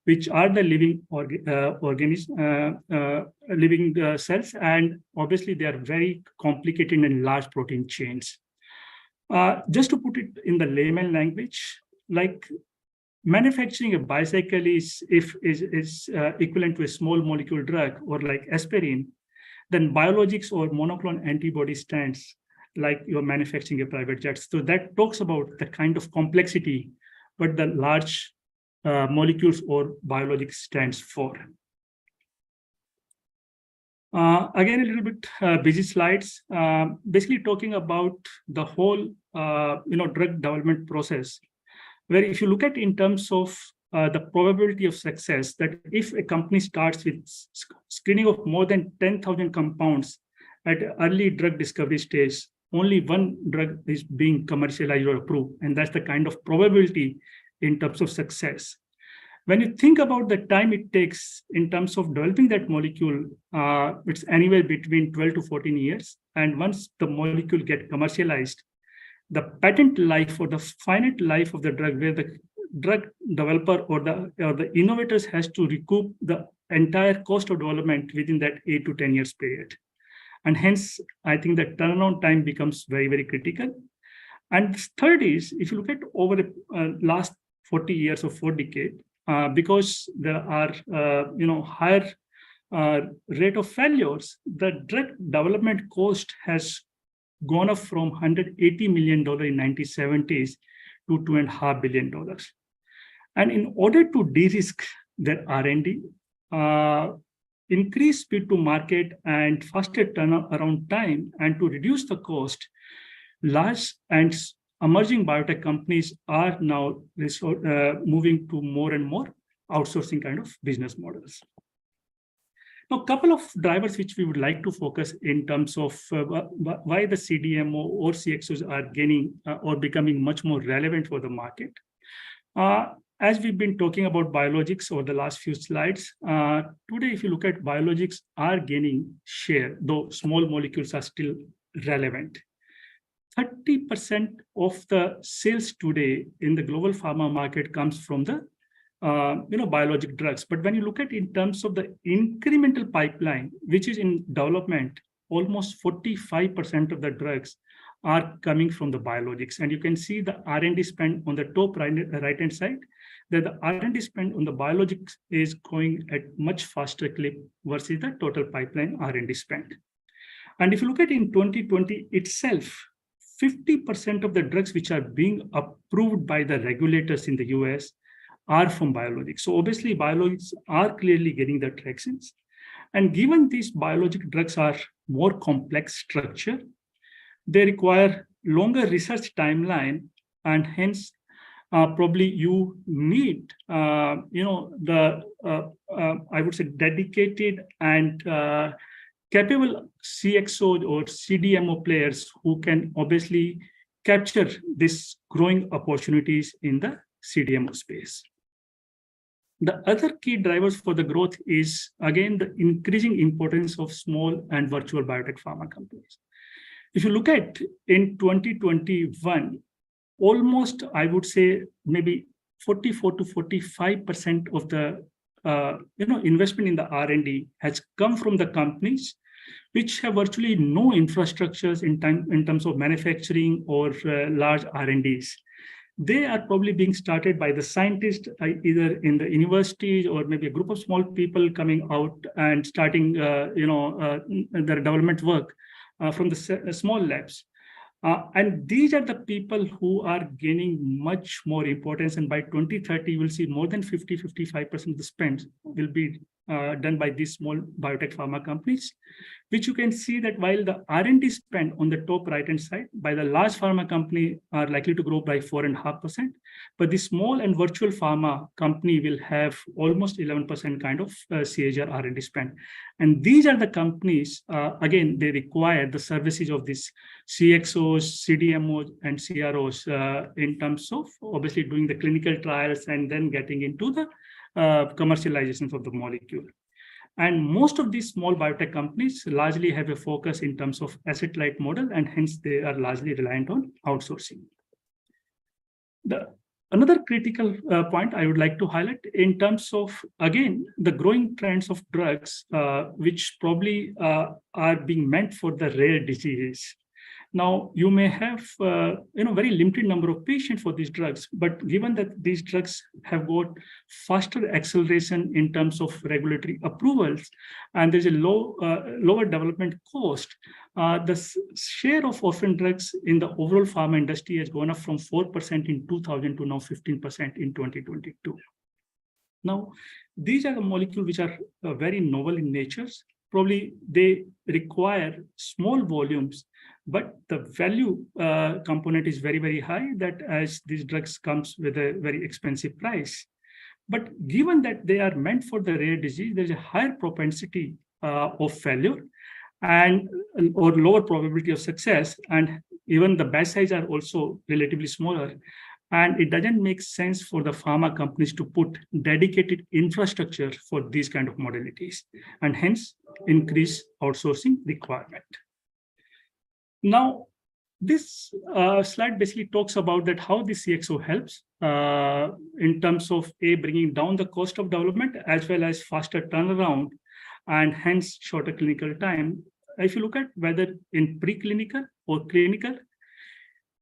which are the living living cells, and obviously they are very complicated and large protein chains. Just to put it in the layman language, like manufacturing a bicycle is equivalent to a small molecule drug, or like aspirin, then biologics or monoclonal antibody stands like you're manufacturing a private jet. So that talks about the kind of complexity what the large molecules or biologics stands for. Again, a little bit busy slides, basically talking about the whole drug development process, where if you look at in terms of the probability of success, that if a company starts with screening of more than 10,000 compounds at early drug discovery stage, only one drug is being commercialized or approved, and that's the kind of probability in terms of success. When you think about the time it takes in terms of developing that molecule, it's anywhere between 12 to 14 years. And once the molecule gets commercialized, the patent life or the finite life of the drug, where the drug developer or the innovators has to recoup the entire cost of development within that 8 to 10 years period. And hence, I think the turnaround time becomes very, very critical. And third is, if you look at over the last 40 years or 4 decades, because there are higher rate of failures, the drug development cost has gone up from $180 million in 1970s to $2.5 billion. And in order to de-risk their R&D, increase speed to market and faster turnaround time, and to reduce the cost, large and emerging biotech companies are now moving to more and more outsourcing kind of business models. Now, a couple of drivers which we would like to focus in terms of why the CDMO or CXOs are gaining or becoming much more relevant for the market. As we've been talking about biologics over the last few slides, today, if you look at biologics are gaining share, though small molecules are still relevant. 30% of the sales today in the global pharma market comes from the biologic drugs. But when you look at in terms of the incremental pipeline, which is in development, almost 45% of the drugs are coming from the biologics. And you can see the R&D spend on the top right-hand side, that the R&D spend on the biologics is going at much faster clip versus the total pipeline R&D spend. And if you look at in 2020 itself, 50% of the drugs which are being approved by the regulators in the US are from biologics. So obviously biologics are clearly getting the tractions. And given these biologic drugs are more complex structure, they require longer research timeline, and hence probably you need I would say dedicated and capable CXO or CDMO players who can obviously capture these growing opportunities in the CDMO space. The other key drivers for the growth is, again, the increasing importance of small and virtual biotech pharma companies. If you look at in 2021, almost, I would say, maybe 44 to 45% of the investment in the R&D has come from the companies which have virtually no infrastructures in terms of manufacturing or large R&Ds. they are probably being started by the scientists, either in the universities or maybe a group of small people coming out and starting, their development work from the small labs. And these are the people who are gaining much more importance. And by 2030, you will see more than 55% of the spend will be done by these small biotech pharma companies, which you can see that while the R&D spend on the top right-hand side by the large pharma company are likely to grow by 4.5%, but the small and virtual pharma company will have almost 11% kind of CAGR R&D spend. And these are the companies, again, they require the services of these CXOs, CDMOs, and CROs in terms of obviously doing the clinical trials and then getting into the commercialization of the molecule. And most of these small biotech companies largely have a focus in terms of asset-light model, and hence they are largely reliant on outsourcing. Another critical point I would like to highlight in terms of, again, the growing trends of drugs, which probably are being meant for the rare diseases. Now, you may have very limited number of patients for these drugs, but given that these drugs have got faster acceleration in terms of regulatory approvals, and there's a lower development cost, the share of orphan drugs in the overall pharma industry has gone up from 4% in 2000 to now 15% in 2022. Now, these are the molecules which are very novel in nature. Probably they require small volumes, but the value component is very, very high, that as these drugs comes with a very expensive price. But given that they are meant for the rare disease, there's a higher propensity of failure and or lower probability of success. And even the batch size are also relatively smaller. And it doesn't make sense for the pharma companies to put dedicated infrastructure for these kind of modalities, and hence increase outsourcing requirement. Now, this slide basically talks about that how the CXO helps in terms of bringing down the cost of development as well as faster turnaround and hence shorter clinical time. If you look at whether in preclinical or clinical,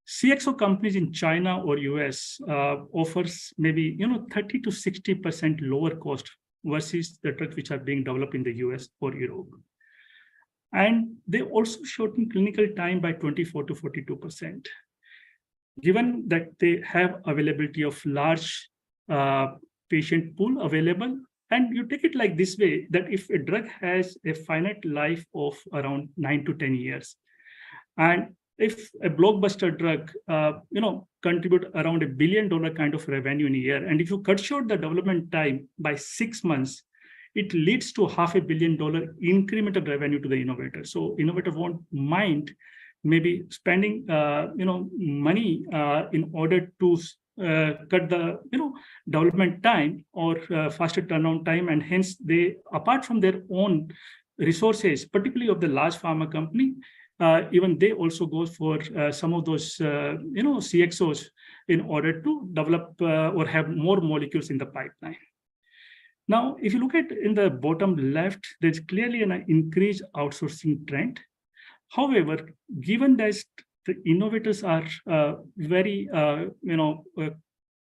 CXO companies in China or US offers maybe 30 to 60% lower cost versus the drugs which are being developed in the US or Europe. And they also shorten clinical time by 24 to 42%. Given that they have availability of large patient pool available, and you take it like this way, that if a drug has a finite life of around 9 to 10 years, and if a blockbuster drug, contribute around $1 billion kind of revenue in a year, and if you cut short the development time by 6 months, it leads to $500 million incremental revenue to the innovator. So innovator won't mind maybe spending, money in order to cut the, development time or faster turnaround time, and hence they, apart from their own resources, particularly of the large pharma company, even they also go for some of those, CXOs in order to develop or have more molecules in the pipeline. Now, if you look at in the bottom left, there's clearly an increased outsourcing trend. However, given that the innovators are very,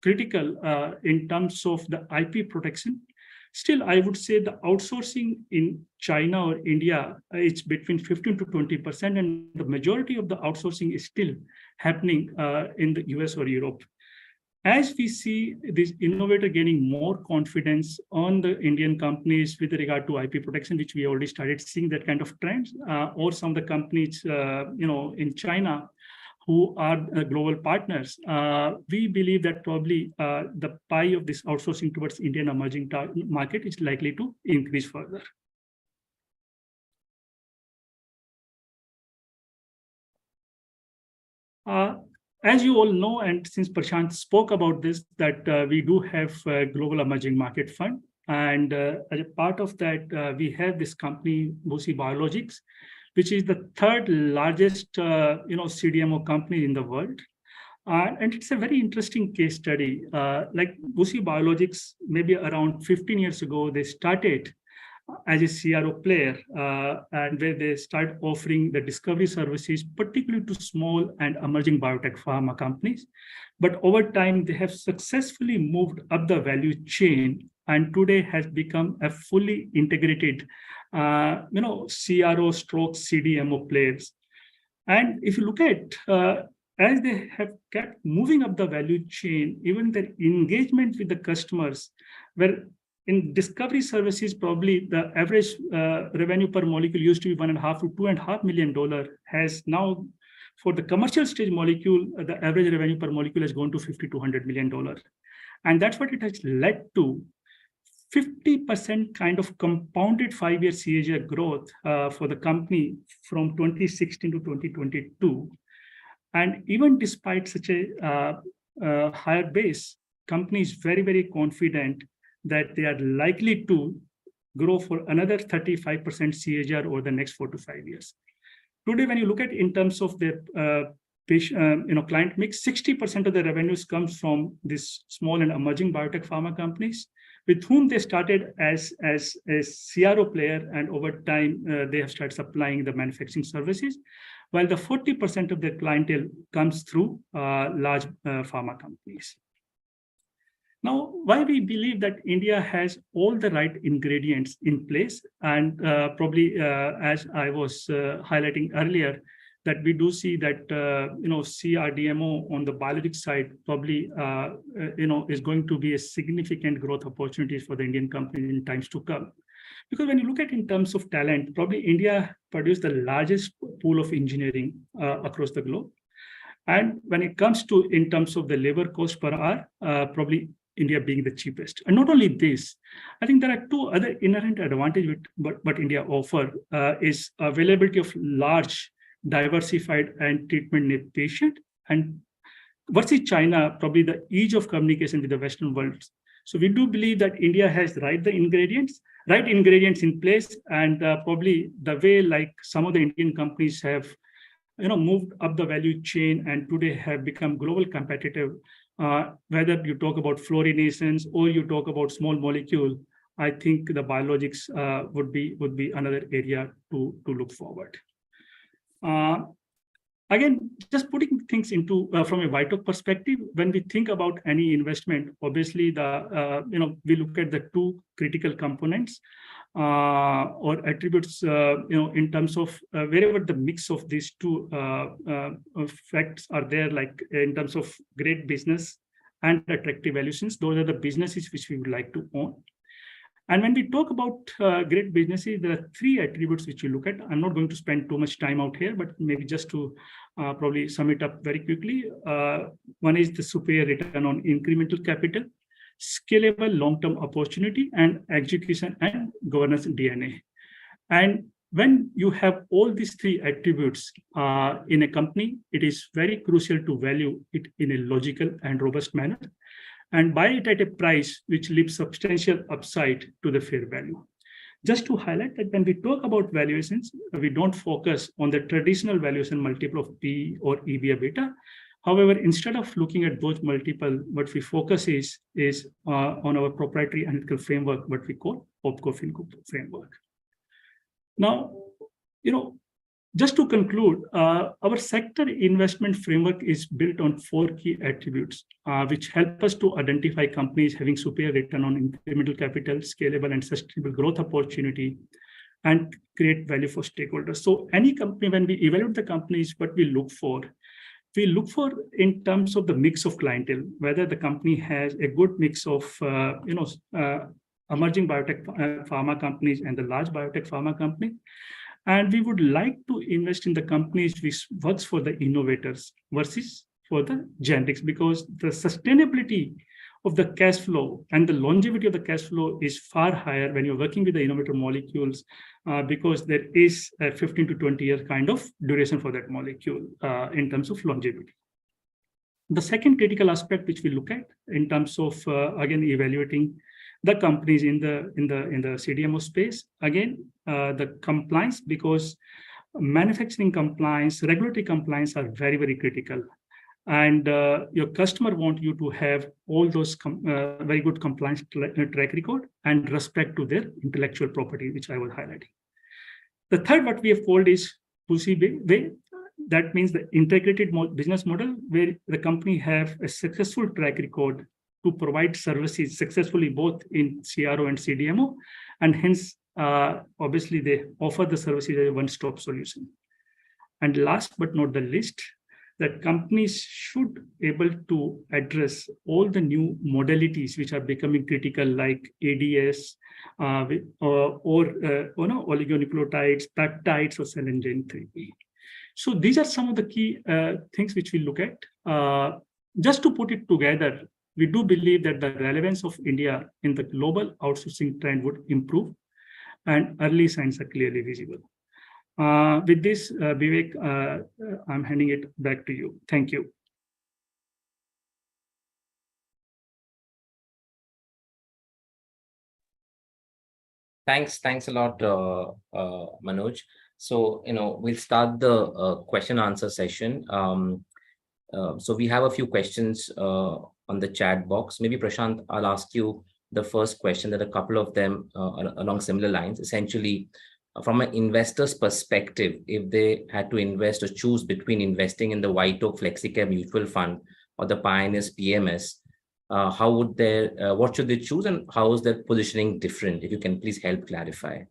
critical in terms of the IP protection, still, I would say the outsourcing in China or India is between 15 to 20%, and the majority of the outsourcing is still happening in the US or Europe. As we see this innovator gaining more confidence on the Indian companies with regard to IP protection, which we already started seeing that kind of trends, or some of the companies, in China who are global partners, we believe that probably the pie of this outsourcing towards Indian emerging market is likely to increase further. As you all know, and since Prashant spoke about this, that we do have a Global Emerging Market Fund. And as a part of that, we have this company, WuXi Biologics, which is the third largest, CDMO company in the world. And it's a very interesting case study. Like WuXi Biologics, maybe around 15 years ago, they started as a CRO player, and where they start offering the discovery services, particularly to small and emerging biotech pharma companies. But over time, they have successfully moved up the value chain, and today has become a fully integrated, CRO stroke CDMO players. And if you look at, as they have kept moving up the value chain, even their engagement with the customers, where in discovery services, probably the average revenue per molecule used to be $1.5 to $2.5 million, has now, for the commercial stage molecule, the average revenue per molecule has gone to $50 to $100 million. And that's what it has led to 50% kind of compounded 5-year CAGR growth for the company from 2016 to 2022. And even despite such a higher base, company is very, very confident that they are likely to grow for another 35% CAGR over the next 4 to 5 years. Today, when you look at in terms of their client mix, 60% of the revenues comes from these small and emerging biotech pharma companies, with whom they started as a CRO player, and over time they have started supplying the manufacturing services, while the 40% of their clientele comes through large pharma companies. Now, why we believe that India has all the right ingredients in place, and probably as I was highlighting earlier, that we do see that CRDMO on the biologic side probably is going to be a significant growth opportunity for the Indian company in times to come. Because when you look at in terms of talent, probably India produced the largest pool of engineering across the globe. And when it comes to in terms of the labor cost per hour, probably India being the cheapest. And not only this, I think there are two other inherent advantages what India offer is availability of large, diversified and treatment patient, and versus China, probably the ease of communication with the Western world. So we do believe that India has right ingredients in place, and probably the way like some of the Indian companies have moved up the value chain and today have become global competitive, whether you talk about fluorination or you talk about small molecule, I think the biologics would be another area to look forward. Again, just putting things into from a Vitok perspective, when we think about any investment, obviously we look at the two critical components or attributes, in terms of wherever the mix of these two facts are there, like in terms of great business and attractive valuations, those are the businesses which we would like to own. And when we talk about great businesses, there are three attributes which we look at. I'm not going to spend too much time out here, but maybe just to probably sum it up very quickly. One is the superior return on incremental capital, scalable long-term opportunity, and execution and governance DNA. And when you have all these three attributes in a company, it is very crucial to value it in a logical and robust manner, and buy it at a price which leaves substantial upside to the fair value. Just to highlight that when we talk about valuations, we don't focus on the traditional valuation multiple of P or EV beta. However, instead of looking at those multiple, what we focus is on our proprietary analytical framework, what we call OPCO-FINCO framework. Now, just to conclude, our sector investment framework is built on 4 key attributes, which help us to identify companies having superior return on incremental capital, scalable and sustainable growth opportunity, and create value for stakeholders. So any company, when we evaluate the companies, what we look for in terms of the mix of clientele, whether the company has a good mix of, emerging biotech pharma companies and the large biotech pharma company. And we would like to invest in the companies which works for the innovators versus for the generics, because the sustainability of the cash flow and the longevity of the cash flow is far higher when you're working with the innovator molecules, because there is a 15 to 20 year kind of duration for that molecule in terms of longevity. The second critical aspect which we look at in terms of, again, evaluating the companies in the CDMO space, again, the compliance, because manufacturing compliance, regulatory compliance are very, very critical. and your customer want you to have all those very good compliance track record and respect to their intellectual property, which I was highlighting. The third, what we have called is 2C way. That means the integrated business model where the company have a successful track record to provide services successfully both in CRO and CDMO, and hence, obviously, they offer the services as a one-stop solution. And last but not the least, that companies should able to address all the new modalities which are becoming critical, like ADS or oligonucleotides, peptides, or cell and gene therapy. So these are some of the key things which we look at. Just to put it together, we do believe that the relevance of India in the global outsourcing trend would improve, and early signs are clearly visible. With this, Vivek, I'm handing it back to you. Thank you. Thanks a lot, Manoj. So, we'll start the question answer session. So we have a few questions on the chat box. Maybe Prashant, I'll ask you the first question. There are a couple of them along similar lines. Essentially, from an investor's perspective, if they had to invest or choose between investing in the White Oak Flexicare Mutual Fund or the Pioneers PMS, how would what should they choose, and how is their positioning different? If you can please help clarify.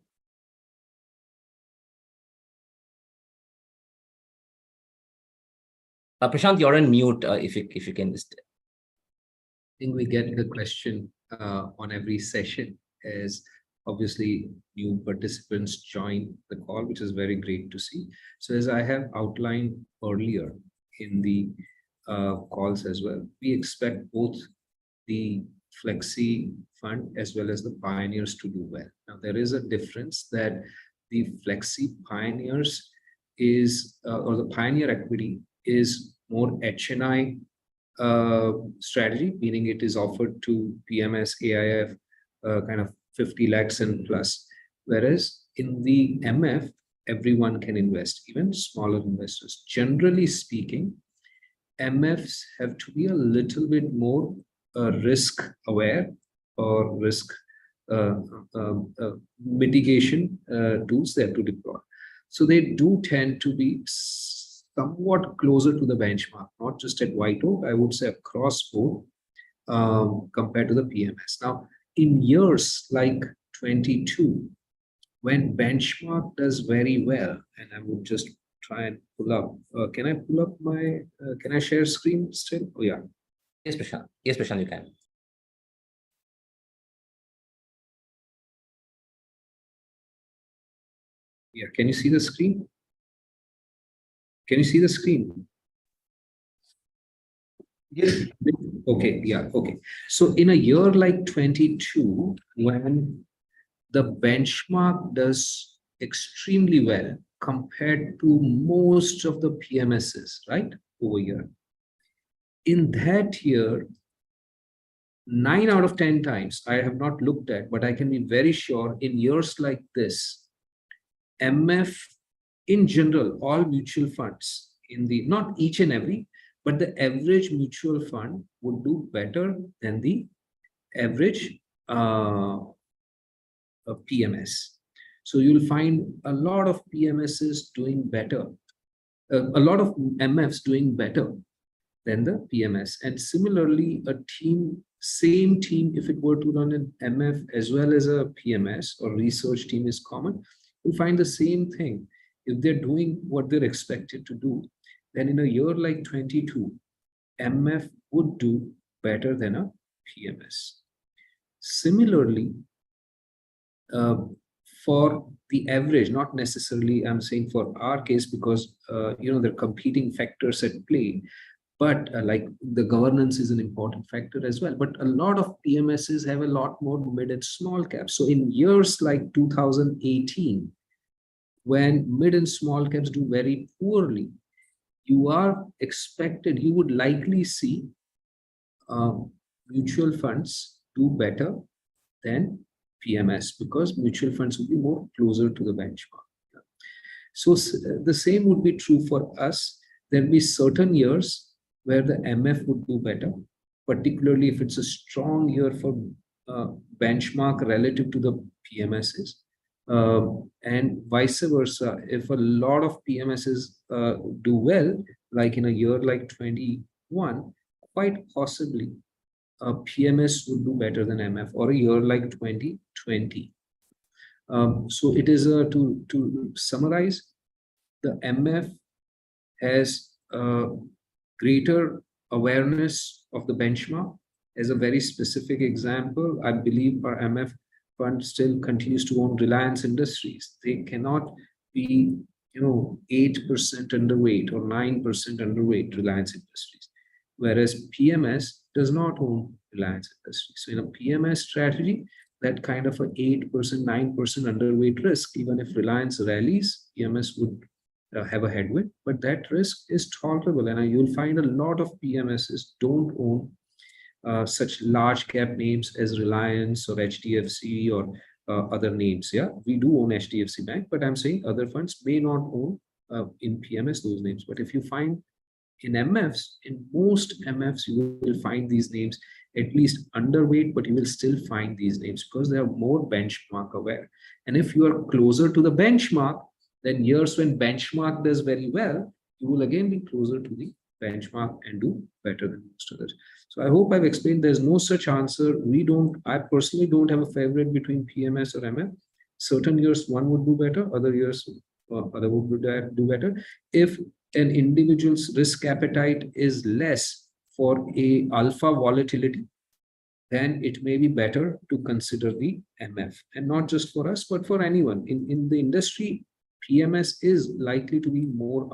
Prashant, you're on mute. If you can just. I think we get the question on every session, as obviously new participants join the call, which is very great to see. So as I have outlined earlier in the calls as well, we expect both the Flexi Fund as well as the Pioneers to do well. Now, there is a difference that the Flexi Pioneers is, or the Pioneer Equity is more HNI strategy, meaning it is offered to PMS, AIF, kind of 50 lakhs and plus. Whereas in the MF, everyone can invest, even smaller investors. Generally speaking, MFs have to be a little bit more risk aware or risk mitigation tools they have to deploy. So they do tend to be somewhat closer to the benchmark, not just at White Oak, I would say across board compared to the PMS. Now, in years like 22, when benchmark does very well, and I would just try and pull up, can I pull up my, can I share screen still? Oh yeah. Yes, Prashant. Yes, Prashant, you can. Yeah, can you see the screen? Can you see the screen? Yes. Okay, yeah, okay. So in a year like 22, when the benchmark does extremely well compared to most of the PMSs, right, over here, in that year, 9 out of 10 times, I have not looked at, but I can be very sure in years like this, MF in general, all mutual funds in the, not each and every, but the average mutual fund would do better than the average PMS. So you'll find a lot of PMSs doing better, a lot of MFs doing better than the PMS. And similarly, a team, same team, if it were to run an MF as well as a PMS or research team is common, you'll find the same thing. If they're doing what they're expected to do, then in a year like 22, MF would do better than a PMS. Similarly, for the average, not necessarily I'm saying for our case, because there are competing factors at play, but like the governance is an important factor as well. But a lot of PMSs have a lot more mid and small caps. So in years like 2018, when mid and small caps do very poorly, you would likely see mutual funds do better than PMS, because mutual funds would be more closer to the benchmark. So the same would be true for us. There'll be certain years where the MF would do better, particularly if it's a strong year for benchmark relative to the PMSs. And vice versa, if a lot of PMSs do well, like in a year like 21, quite possibly PMS would do better than MF, or a year like 2020. So it is to summarize, the MF has greater awareness of the benchmark. As a very specific example, I believe our MF fund still continues to own Reliance Industries. They cannot be, 8% underweight or 9% underweight Reliance Industries, whereas PMS does not own Reliance Industries. So in a PMS strategy, that kind of a 8%, 9% underweight risk, even if Reliance rallies, PMS would have a headwind, but that risk is tolerable. And you'll find a lot of PMSs don't own such large cap names as Reliance or HDFC or other names. Yeah, we do own HDFC Bank, but I'm saying other funds may not own in PMS those names. But if you find in MFs, in most MFs, you will find these names at least underweight, but you will still find these names because they are more benchmark aware. And if you are closer to the benchmark, then years when benchmark does very well, you will again be closer to the benchmark and do better than most others. So I hope I've explained there's no such answer. I personally don't have a favorite between PMS or MF. Certain years one would do better, other years other would do better. If an individual's risk appetite is less for a alpha volatility, then it may be better to consider the MF. And not just for us, but for anyone. In the industry, PMS is likely to be more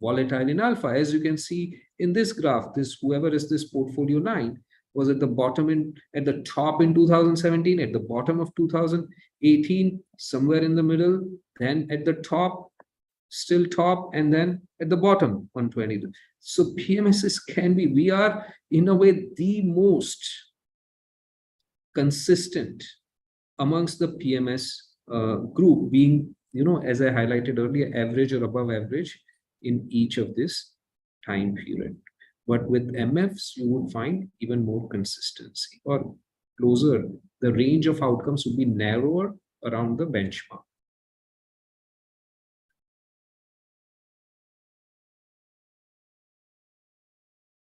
volatile in alpha. As you can see in this graph, whoever is this portfolio 9 was at the bottom at the top in 2017, at the bottom of 2018, somewhere in the middle, then at the top, still top, and then at the bottom on 20. So PMSs we are in a way the most consistent amongst the PMS group, being, as I highlighted earlier, average or above average in each of this time period. But with MFs, you would find even more consistency, or closer. The range of outcomes would be narrower around the benchmark.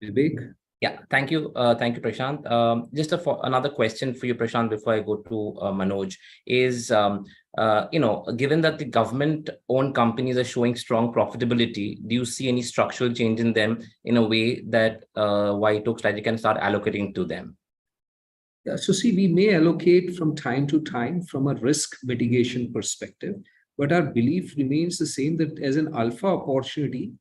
Vivek? Yeah, thank you, Prashant. Just another question for you, Prashant, before I go to Manoj, is given that the government-owned companies are showing strong profitability, do you see any structural change in them in a way that White Oak Strategy can start allocating to them? Yeah, so see, we may allocate from time to time from a risk mitigation perspective, but our belief remains the same, that as an alpha opportunity,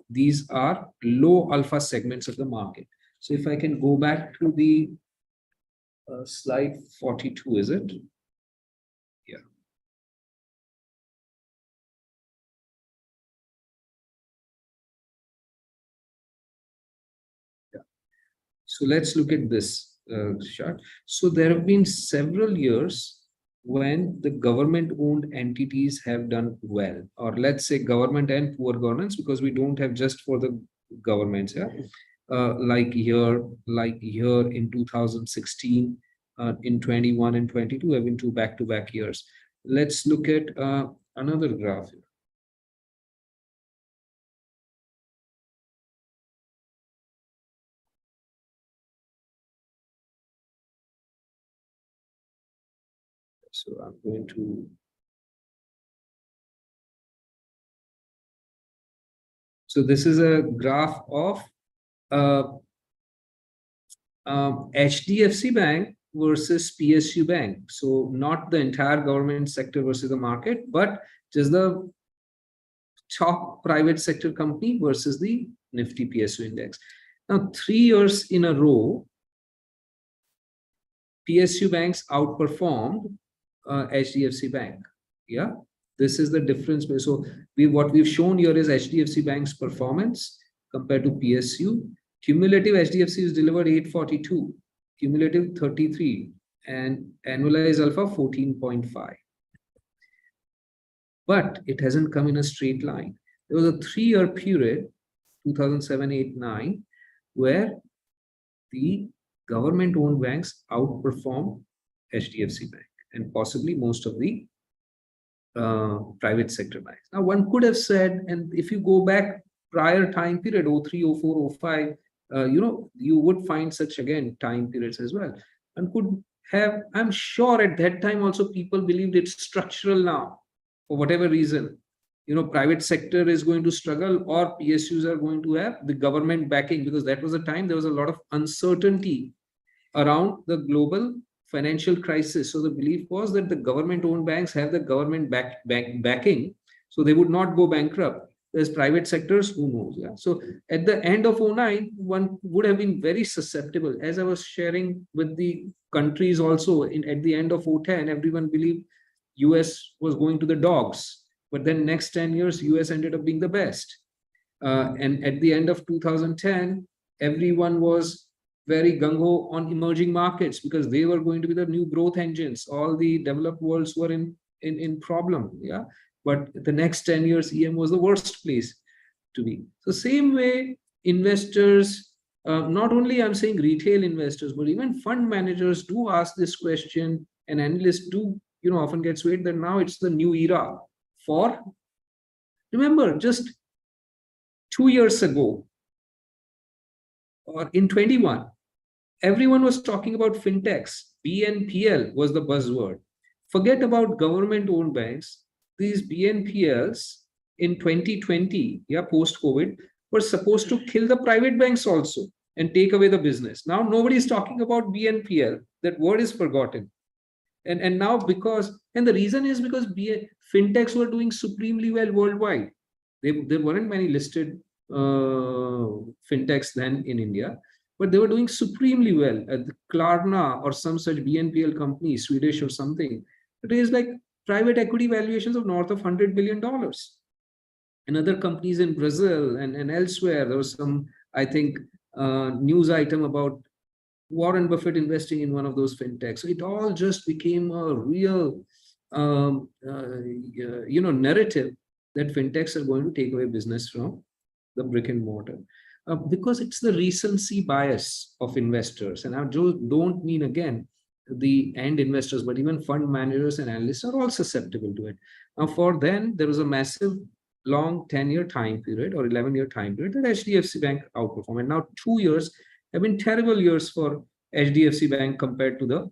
these are low alpha segments of the market. So if I can go back to the slide 42, is it? Yeah. Yeah. So let's look at this chart. So there have been several years when the government-owned entities have done well, or let's say government and poor governance, because we don't have just for the governments. Yeah, like here in 2016, in 21 and 22 have been 2 back-to-back years. Let's look at another graph here. So I'm going to. So this is a graph of HDFC Bank versus PSU Bank. So not the entire government sector versus the market, but just the top private sector company versus the Nifty PSU index. Now, 3 years in a row, PSU banks outperformed HDFC Bank. Yeah, this is the difference. So what we've shown here is HDFC Bank's performance compared to PSU. Cumulative HDFC has delivered 842, cumulative 33, and annualized alpha 14.5. But it hasn't come in a straight line. There was a 3-year period 2007, 8, 9, where the government-owned banks outperformed HDFC Bank and possibly most of the private sector banks. Now, one could have said, and if you go back prior time period, 03, 04, 05, you would find such, again, time periods as well. One could have, I'm sure at that time also people believed it's structural now, for whatever reason. Private sector is going to struggle or PSUs are going to have the government backing, because that was a time there was a lot of uncertainty around the global financial crisis. So the belief was that the government-owned banks have the government backing, so they would not go bankrupt. There's private sectors, who knows? Yeah. So at the end of 09, one would have been very susceptible. As I was sharing with the countries also, at the end of 010, everyone believed US was going to the dogs. But then next 10 years, US ended up being the best. And at the end of 2010, everyone was very gung-ho on emerging markets because they were going to be the new growth engines. All the developed worlds were in problem. Yeah. But the next 10 years, EM was the worst place to be. So same way, investors, not only I'm saying retail investors, but even fund managers do ask this question, and analysts do, often get swayed that now it's the new era. Remember, just 2 years ago, or in 21, everyone was talking about fintechs. BNPL was the buzzword. Forget about government-owned banks. These BNPLs in 2020, post-COVID, were supposed to kill the private banks also and take away the business. Now nobody is talking about BNPL. That word is forgotten. And now and the reason is because fintechs were doing supremely well worldwide. There weren't many listed fintechs then in India, but they were doing supremely well. Klarna or some such BNPL company, Swedish or something, it is like private equity valuations of north of $100 billion. And other companies in Brazil and elsewhere, there was some, I think, news item about Warren Buffett investing in one of those fintechs. So it all just became a real, narrative that fintechs are going to take away business from the brick and mortar. Because it's the recency bias of investors. And I don't mean, again, the end investors, but even fund managers and analysts are all susceptible to it. Now, for them, there was a massive long 10-year time period or 11-year time period that HDFC Bank outperformed. And now 2 years have been terrible years for HDFC Bank compared to the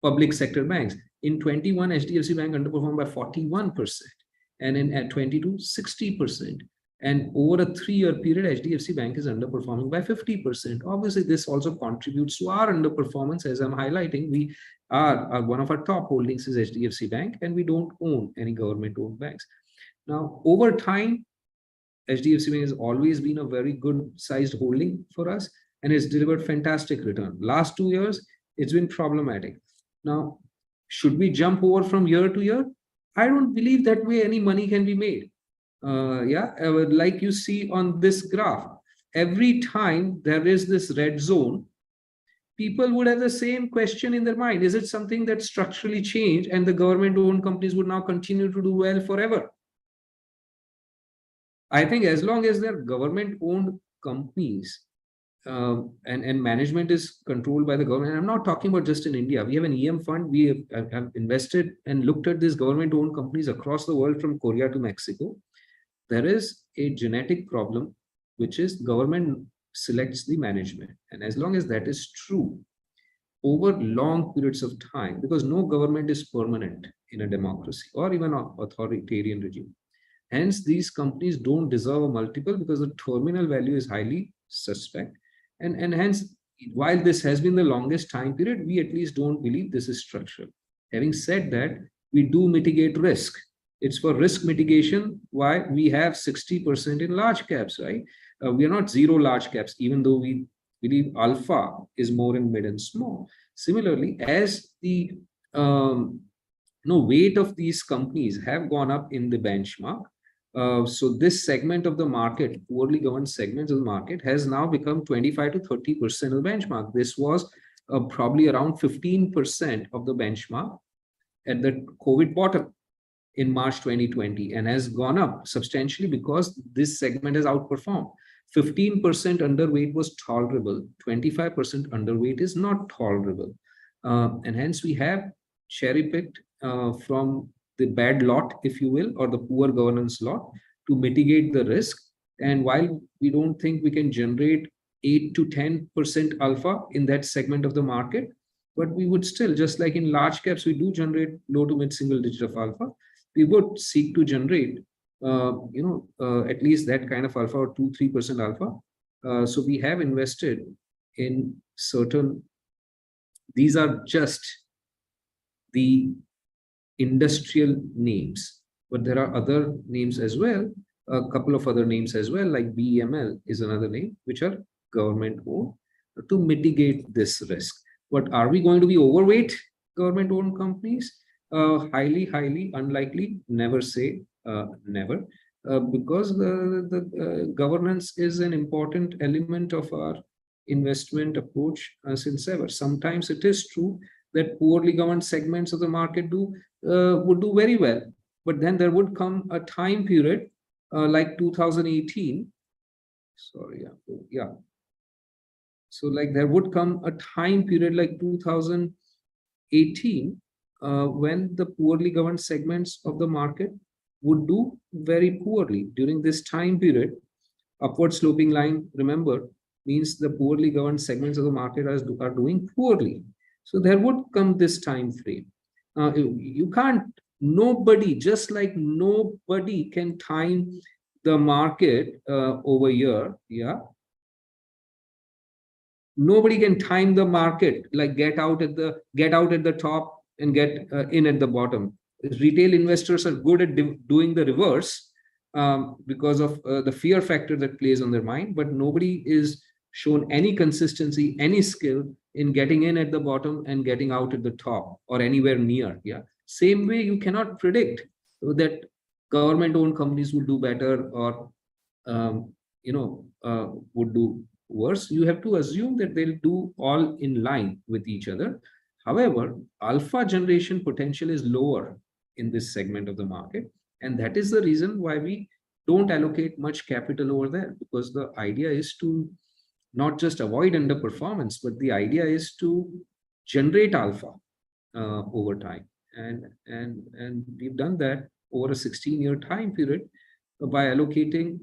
public sector banks. In 21, HDFC Bank underperformed by 41%, and in 22, 60%. And over a 3-year period, HDFC Bank is underperforming by 50%. Obviously, this also contributes to our underperformance. As I'm highlighting, we are one of our top holdings is HDFC Bank, and we don't own any government-owned banks. Now, over time, HDFC Bank has always been a very good sized holding for us and has delivered fantastic return. Last 2 years, it's been problematic. Now, should we jump over from year to year? I don't believe that way any money can be made. Like you see on this graph, every time there is this red zone, people would have the same question in their mind. Is it something that structurally changed and the government-owned companies would now continue to do well forever? I think as long as they're government-owned companies and management is controlled by the government, I'm not talking about just in India. We have an EM fund. We have invested and looked at these government-owned companies across the world from Korea to Mexico. There is a genetic problem, which is government selects the management. And as long as that is true, over long periods of time, because no government is permanent in a democracy or even an authoritarian regime. Hence, these companies don't deserve a multiple because the terminal value is highly suspect. And hence, while this has been the longest time period, we at least don't believe this is structural. Having said that, we do mitigate risk. It's for risk mitigation why we have 60% in large caps, right? We are not zero large caps, even though we believe alpha is more in mid and small. Similarly, as the weight of these companies have gone up in the benchmark, so this segment of the market, poorly governed segments of the market, has now become 25 to 30% of the benchmark. This was probably around 15% of the benchmark at the COVID bottom. in March 2020 and has gone up substantially because this segment has outperformed. 15% underweight was tolerable, 25% underweight is not tolerable. And hence we have cherry-picked from the bad lot, if you will, or the poor governance lot to mitigate the risk. And while we don't think we can generate 8 to 10% alpha in that segment of the market, but we would still, just like in large caps, we do generate low to mid single digit of alpha. We would seek to generate, at least that kind of alpha, or 2-3% alpha. So we have invested in certain. These are just the industrial names, but there are other names as well. A couple of other names as well, like BEML is another name, which are government-owned, to mitigate this risk. But are we going to be overweight government-owned companies? Highly, highly unlikely. Never say never, because the governance is an important element of our investment approach since ever. Sometimes it is true that poorly governed segments of the market would do very well, but then there would come a time period like 2018. Sorry, yeah. So like there would come a time period like 2018 when the poorly governed segments of the market would do very poorly. During this time period, upward sloping line, remember, means the poorly governed segments of the market are doing poorly. So there would come this time frame. You can't, nobody, just like nobody can time the market over here, yeah. Nobody can time the market, like get out at the top and get in at the bottom. Retail investors are good at doing the reverse because of the fear factor that plays on their mind, but nobody is shown any consistency, any skill in getting in at the bottom and getting out at the top or anywhere near. Yeah. Same way, you cannot predict that government-owned companies would do better or would do worse. You have to assume that they'll do all in line with each other. However, alpha generation potential is lower in this segment of the market, and that is the reason why we don't allocate much capital over there, because the idea is to not just avoid underperformance, but the idea is to generate alpha over time, and we've done that over a 16-year time period by allocating,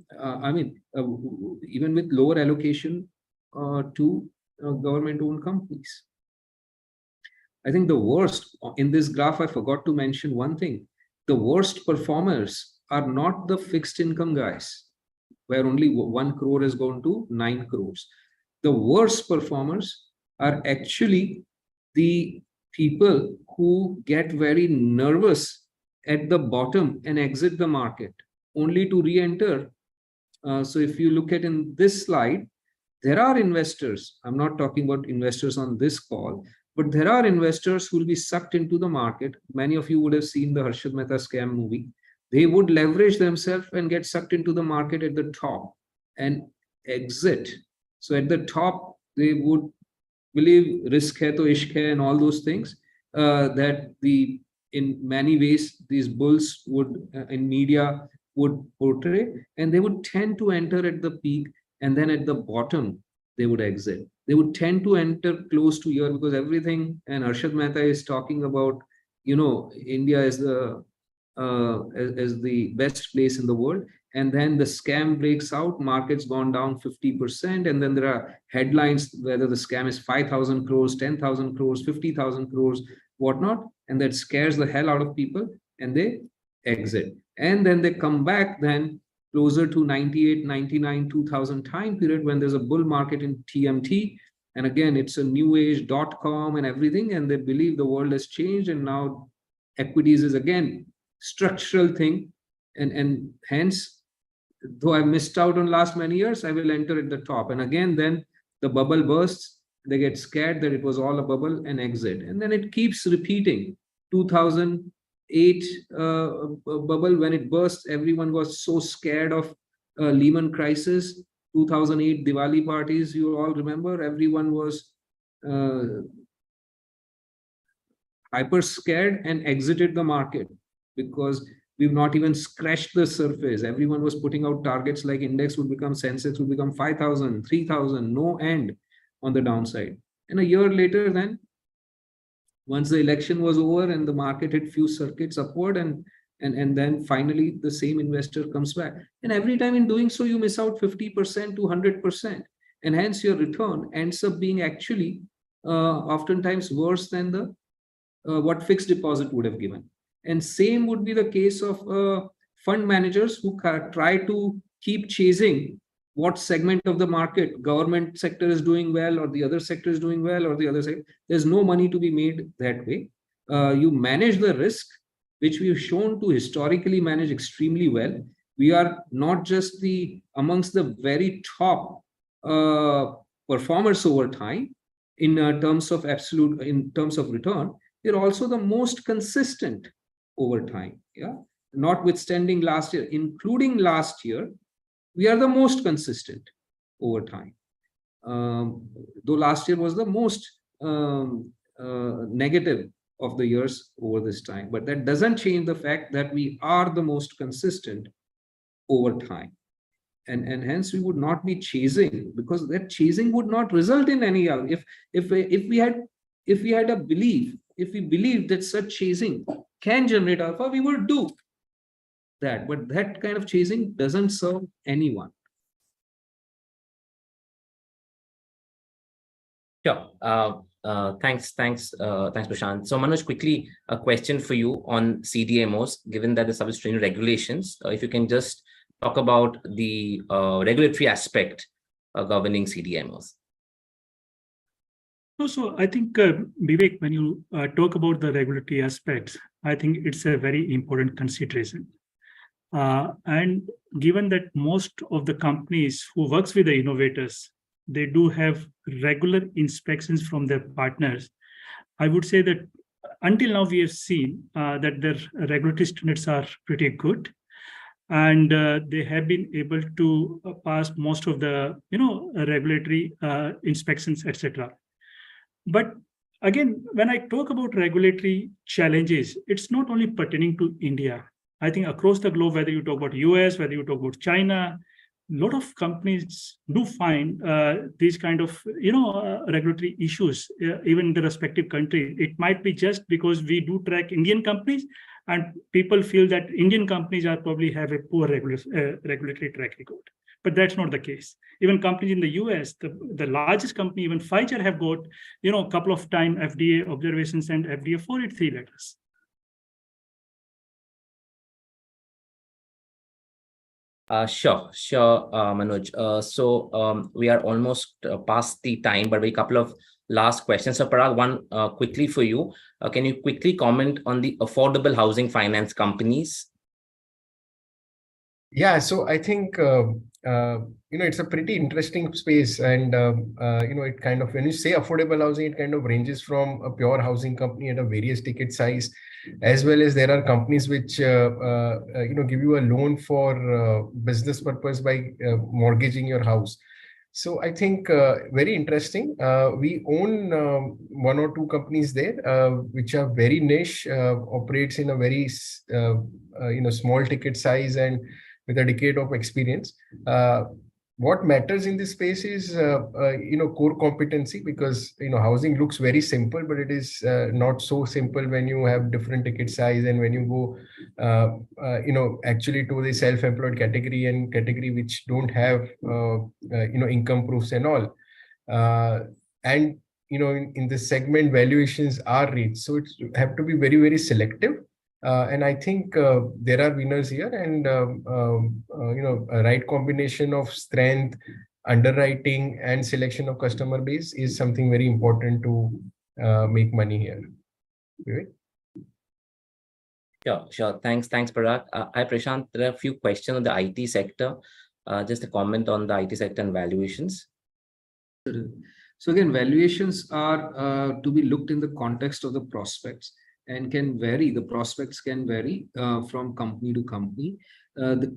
even with lower allocation to government-owned companies. I think the worst in this graph, I forgot to mention one thing. The worst performers are not the fixed income guys, where only 1 crore has gone to 9 crores. The worst performers are actually the people who get very nervous at the bottom and exit the market, only to re-enter. So if you look at in this slide, there are investors, I'm not talking about investors on this call, but there are investors who will be sucked into the market. Many of you would have seen the Harshad Mehta scam movie. They would leverage themselves and get sucked into the market at the top and exit. So at the top, they would believe risk hai to ishq hai and all those things that in many ways these bulls would in media would portray, and they would tend to enter at the peak, and then at the bottom they would exit. They would tend to enter close to here because everything, and Harshad Mehta is talking about, India is the best place in the world, and then the scam breaks out, market's gone down 50%, and then there are headlines whether the scam is 5,000 crores, 10,000 crores, 50,000 crores, whatnot, and that scares the hell out of people, and they exit. And then they come back then closer to 98, 99, 2000 time period when there's a bull market in TMT. And again, it's a new age .com and everything, and they believe the world has changed, and now equities is again structural thing, and hence, though I missed out on last many years, I will enter at the top. And again, then the bubble bursts, they get scared that it was all a bubble and exit. And then it keeps repeating. 2008 bubble, when it burst, everyone was so scared of Lehman crisis. 2008 Diwali parties, you all remember, everyone was hyper scared and exited the market. because we've not even scratched the surface. Everyone was putting out targets like index would become, Sensex would become 5,000, 3,000, no end on the downside. And a year later, then once the election was over and the market hit few circuits upward, and then finally the same investor comes back. And every time in doing so, you miss out 50% to 100%. And hence your return ends up being actually oftentimes worse than the what fixed deposit would have given. And same would be the case of fund managers who try to keep chasing what segment of the market government sector is doing well, or the other sector is doing well, or the other sector. There's no money to be made that way. You manage the risk, which we've shown to historically manage extremely well. We are not just amongst the very top performers over time in terms of return. We're also the most consistent over time. Yeah, notwithstanding last year, including last year, we are the most consistent over time. Though last year was the most negative of the years over this time, but that doesn't change the fact that we are the most consistent over time. And hence we would not be chasing, because that chasing would not result in any other. If we had a belief, if we believed that such chasing can generate alpha, we would do that. But that kind of chasing doesn't serve anyone. Sure. Thanks, Prashant. So Manoj, quickly, a question for you on CDMOs, given that the service training regulations, if you can just talk about the regulatory aspect governing CDMOs. So I think, Vivek, when you talk about the regulatory aspects, I think it's a very important consideration. And given that most of the companies who works with the innovators, they do have regular inspections from their partners, I would say that until now we have seen that their regulatory standards are pretty good, and they have been able to pass most of the regulatory inspections, etc. But again, when I talk about regulatory challenges, it's not only pertaining to India. I think across the globe, whether you talk about US, whether you talk about China, a lot of companies do find these kind of regulatory issues, even in the respective country. It might be just because we do track Indian companies, and people feel that Indian companies are probably have a poor regulatory track record. But that's not the case. Even companies in the US, the largest company, even Pfizer, have got a couple of time FDA observations and FDA 483 letters. Sure, Manoj. So we are almost past the time, but a couple of last questions. So Parag, one quickly for you. Can you quickly comment on the affordable housing finance companies? Yeah, so I think it's a pretty interesting space, and it kind of, when you say affordable housing, it kind of ranges from a pure housing company at a various ticket size, as well as there are companies which give you a loan for business purpose by mortgaging your house. So I think very interesting. We own one or two companies there, which are very niche, operates in a very small ticket size and with a decade of experience. What matters in this space is core competency, because housing looks very simple, but it is not so simple when you have different ticket size, and when you go actually to the self-employed category and category which don't have income proofs and all, and in this segment valuations are reached, so it's have to be very, very selective. And I think there are winners here, and a right combination of strength, underwriting, and selection of customer base is something very important to make money here. Okay. Sure. Thanks, Parag. Hi, Prashant. There are a few questions on the IT sector. Just a comment on the IT sector and valuations. So again, valuations are to be looked in the context of the prospects, and can vary. The prospects can vary from company to company. The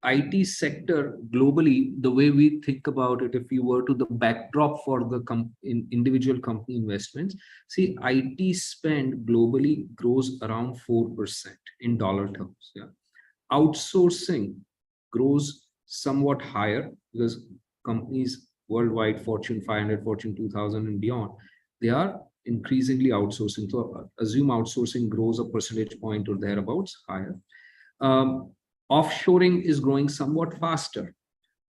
IT sector globally, the way we think about it, if you were to the backdrop for the individual company investments, see, IT spend globally grows around 4% in dollar terms. Yeah, outsourcing grows somewhat higher because companies worldwide, Fortune 500, Fortune 2000 and beyond, they are increasingly outsourcing. So assume outsourcing grows a percentage point or thereabouts higher. Offshoring is growing somewhat faster.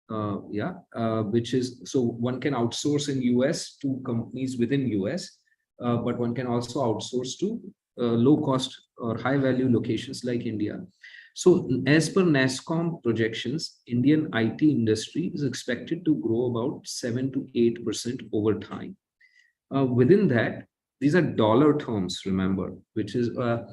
Which is, so one can outsource in US to companies within US, but one can also outsource to low cost or high value locations like India. So as per NASSCOM projections, Indian IT industry is expected to grow about 7 to 8% over time. Within that, these are dollar terms, remember, which is a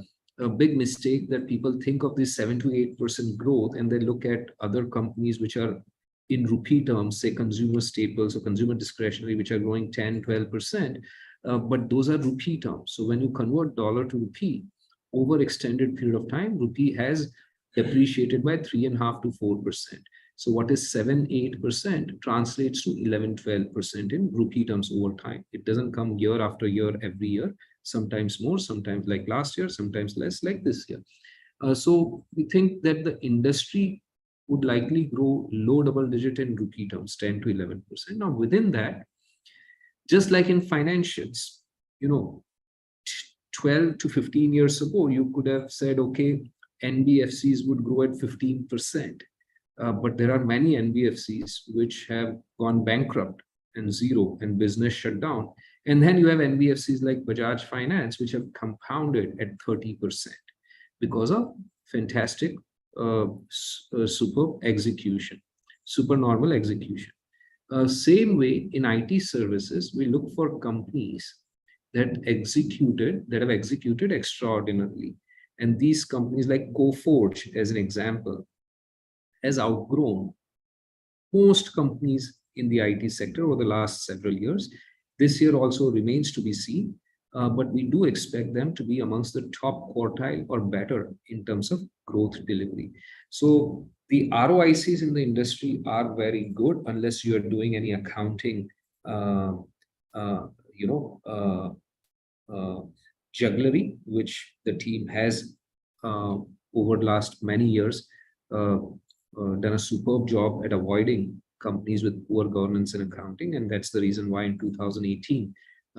big mistake that people think of this 7 to 8% growth and they look at other companies which are in rupee terms, say consumer staples or consumer discretionary, which are growing 10, 12%, but those are rupee terms. So when you convert dollar to rupee, over extended period of time, rupee has depreciated by 3.5 to 4%. So what is 7, 8% translates to 11, 12% in rupee terms over time. It doesn't come year after year, every year, sometimes more, sometimes like last year, sometimes less like this year. So we think that the industry would likely grow low double digit in rupee terms, 10 to 11%. Now within that, just like in financials, 12 to 15 years ago, you could have said, okay, NBFCs would grow at 15%. But there are many NBFCs which have gone bankrupt and zero and business shut down. And then you have NBFCs like Bajaj Finance, which have compounded at 30% because of fantastic, superb execution, supernormal execution. Same way in IT services, we look for companies that have executed extraordinarily. And these companies like Coforge, as an example, has outgrown most companies in the IT sector over the last several years. This year also remains to be seen, but we do expect them to be amongst the top quartile or better in terms of growth delivery. So the ROICs in the industry are very good unless you are doing any accounting, jugglery, which the team has over the last many years done a superb job at avoiding companies with poor governance and accounting, and that's the reason why in 2018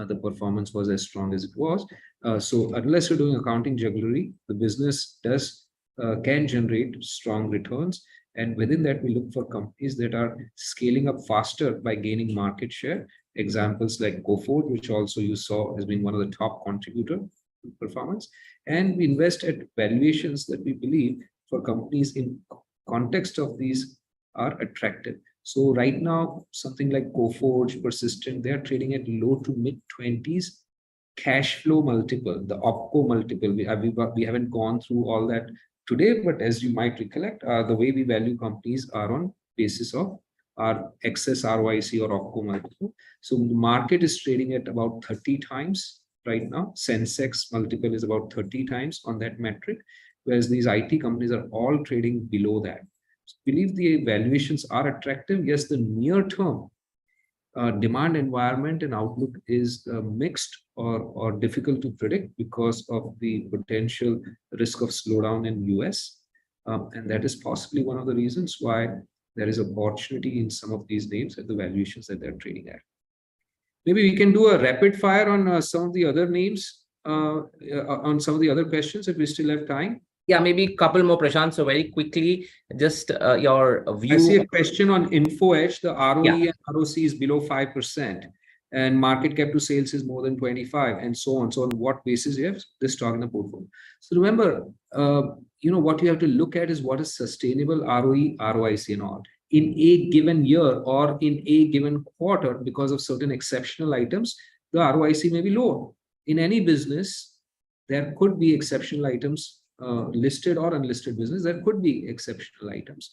the performance was as strong as it was. So unless you're doing accounting jugglery, the business can generate strong returns, and within that we look for companies that are scaling up faster by gaining market share. Examples like Coforge, which also you saw has been one of the top contributor to performance, and we invest at valuations that we believe for companies in context of these are attractive. So right now, something like Coforge, Persistent, they are trading at low to mid 20s cash flow multiple, the OPCO multiple. We haven't gone through all that today, but as you might recollect, the way we value companies are on basis of our excess ROIC or OPCO multiple. So the market is trading at about 30 times right now. Sensex multiple is about 30 times on that metric, whereas these IT companies are all trading below that. So I believe the valuations are attractive. Yes, the near term demand environment and outlook is mixed or difficult to predict because of the potential risk of slowdown in US. And that is possibly one of the reasons why there is opportunity in some of these names at the valuations that they're trading at. Maybe we can do a rapid fire on some of the other names, on some of the other questions if we still have time. Yeah, maybe a couple more, Prashant. So very quickly, just your view. I see a question on InfoEdge. The ROE and ROC is below 5%, and market cap to sales is more than 25, and so on. So on what basis you have this stock in the portfolio? So remember, what you have to look at is what is sustainable ROE, ROIC, and all in a given year or in a given quarter. Because of certain exceptional items, the ROIC may be lower. In any business, there could be exceptional items. Listed or unlisted business, there could be exceptional items.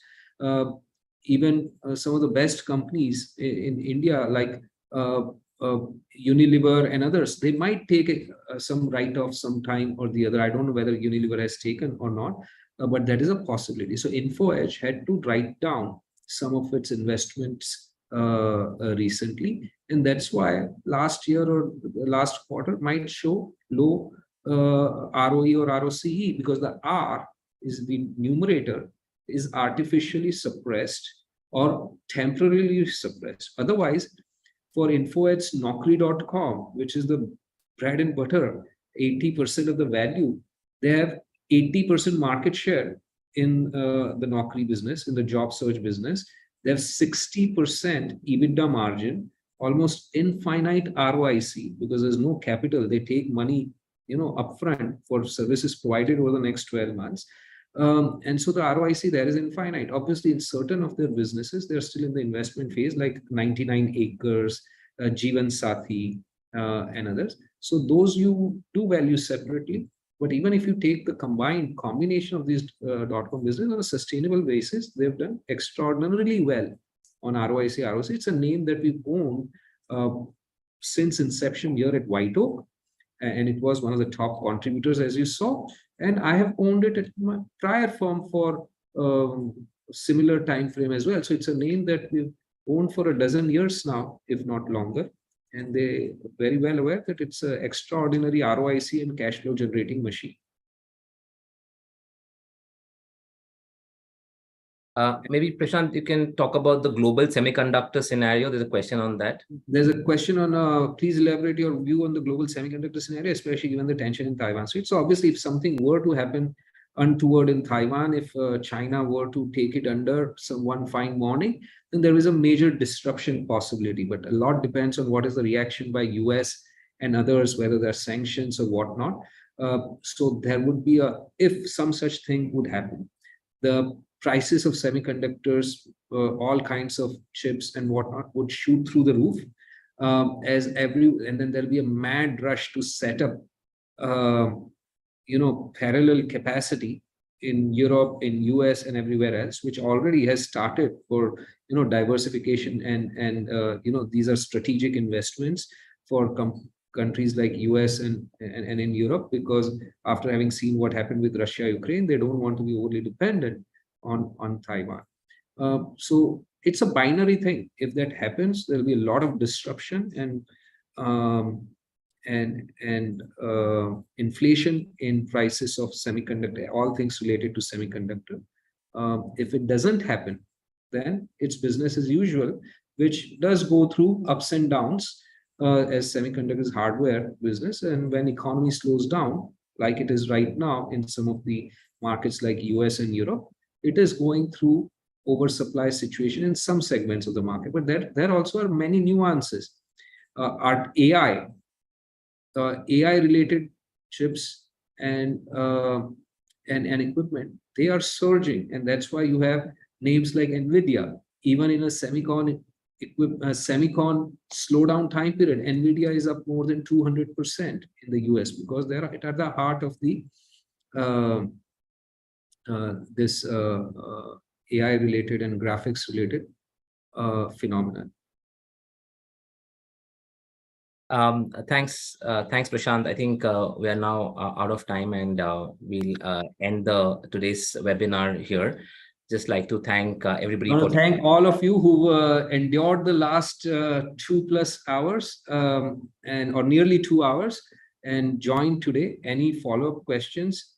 Even some of the best companies in India, like Unilever and others, they might take some write-off sometime or the other. I don't know whether Unilever has taken or not, but that is a possibility. So Info Edge had to write down some of its investments recently, and that's why last year or last quarter might show low ROE or ROCE, because the R is the numerator is artificially suppressed or temporarily suppressed. Otherwise, for Info Edge, Naukri.com, which is the bread and butter, 80% of the value, they have 80% market share in the Naukri business, in the job search business. They have 60% EBITDA margin, almost infinite ROIC, because there's no capital. They take money, upfront for services provided over the next 12 months. And so the ROIC there is infinite. Obviously, in certain of their businesses, they're still in the investment phase, like 99 Acres, Jeevan Sathi, and others. So those you do value separately. But even if you take the combined combination of these .com business on a sustainable basis, they've done extraordinarily well on ROIC, ROC. It's a name that we've owned since inception here at White Oak, and it was one of the top contributors, as you saw. And I have owned it at my prior firm for similar time frame as well. So it's a name that we've owned for a dozen years now, if not longer. And they are very well aware that it's an extraordinary ROIC and cash flow generating machine. Maybe Prashant, you can talk about the global semiconductor scenario. There's a question on that. There's a question on, please elaborate your view on the global semiconductor scenario, especially given the tension in Taiwan. So obviously, if something were to happen untoward in Taiwan, if China were to take it under one fine morning, then there is a major disruption possibility. But a lot depends on what is the reaction by US and others, whether there are sanctions or whatnot. So there would be if some such thing would happen, the prices of semiconductors, all kinds of chips and whatnot would shoot through the roof, and then there'll be a mad rush to set up parallel capacity in Europe, in US, and everywhere else, which already has started for diversification, and these are strategic investments for countries like US and in Europe, because after having seen what happened with Russia, Ukraine, they don't want to be overly dependent on Taiwan. So it's a binary thing. If that happens, there'll be a lot of disruption and inflation in prices of semiconductor, all things related to semiconductor. If it doesn't happen, then it's business as usual, which does go through ups and downs as semiconductors hardware business. And when economy slows down, like it is right now in some of the markets like US and Europe, it is going through oversupply situation in some segments of the market. But there also are many nuances. AI related chips and equipment, they are surging, and that's why you have names like Nvidia. Even in a semicon slowdown time period, Nvidia is up more than 200% in the US, because they're at the heart of the this AI related and graphics related phenomenon. Thanks, Prashant. I think we are now out of time, and we'll end today's webinar here. Just like to thank everybody. I want to thank all of you who endured the last 2+ hours or nearly 2 hours and joined today. Any follow-up questions,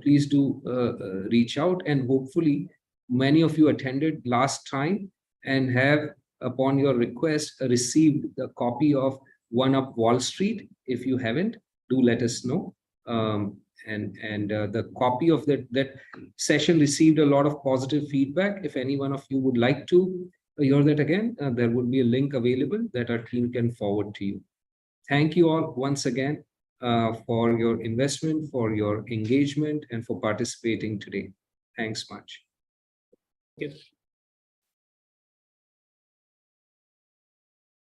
please do reach out, and hopefully many of you attended last time and have, upon your request, received the copy of One Up Wall Street. If you haven't, do let us know. The copy of that session received a lot of positive feedback. If any one of you would like to hear that again, there would be a link available that our team can forward to you. Thank you all once again for your investment, for your engagement, and for participating today. Thanks much. Yes.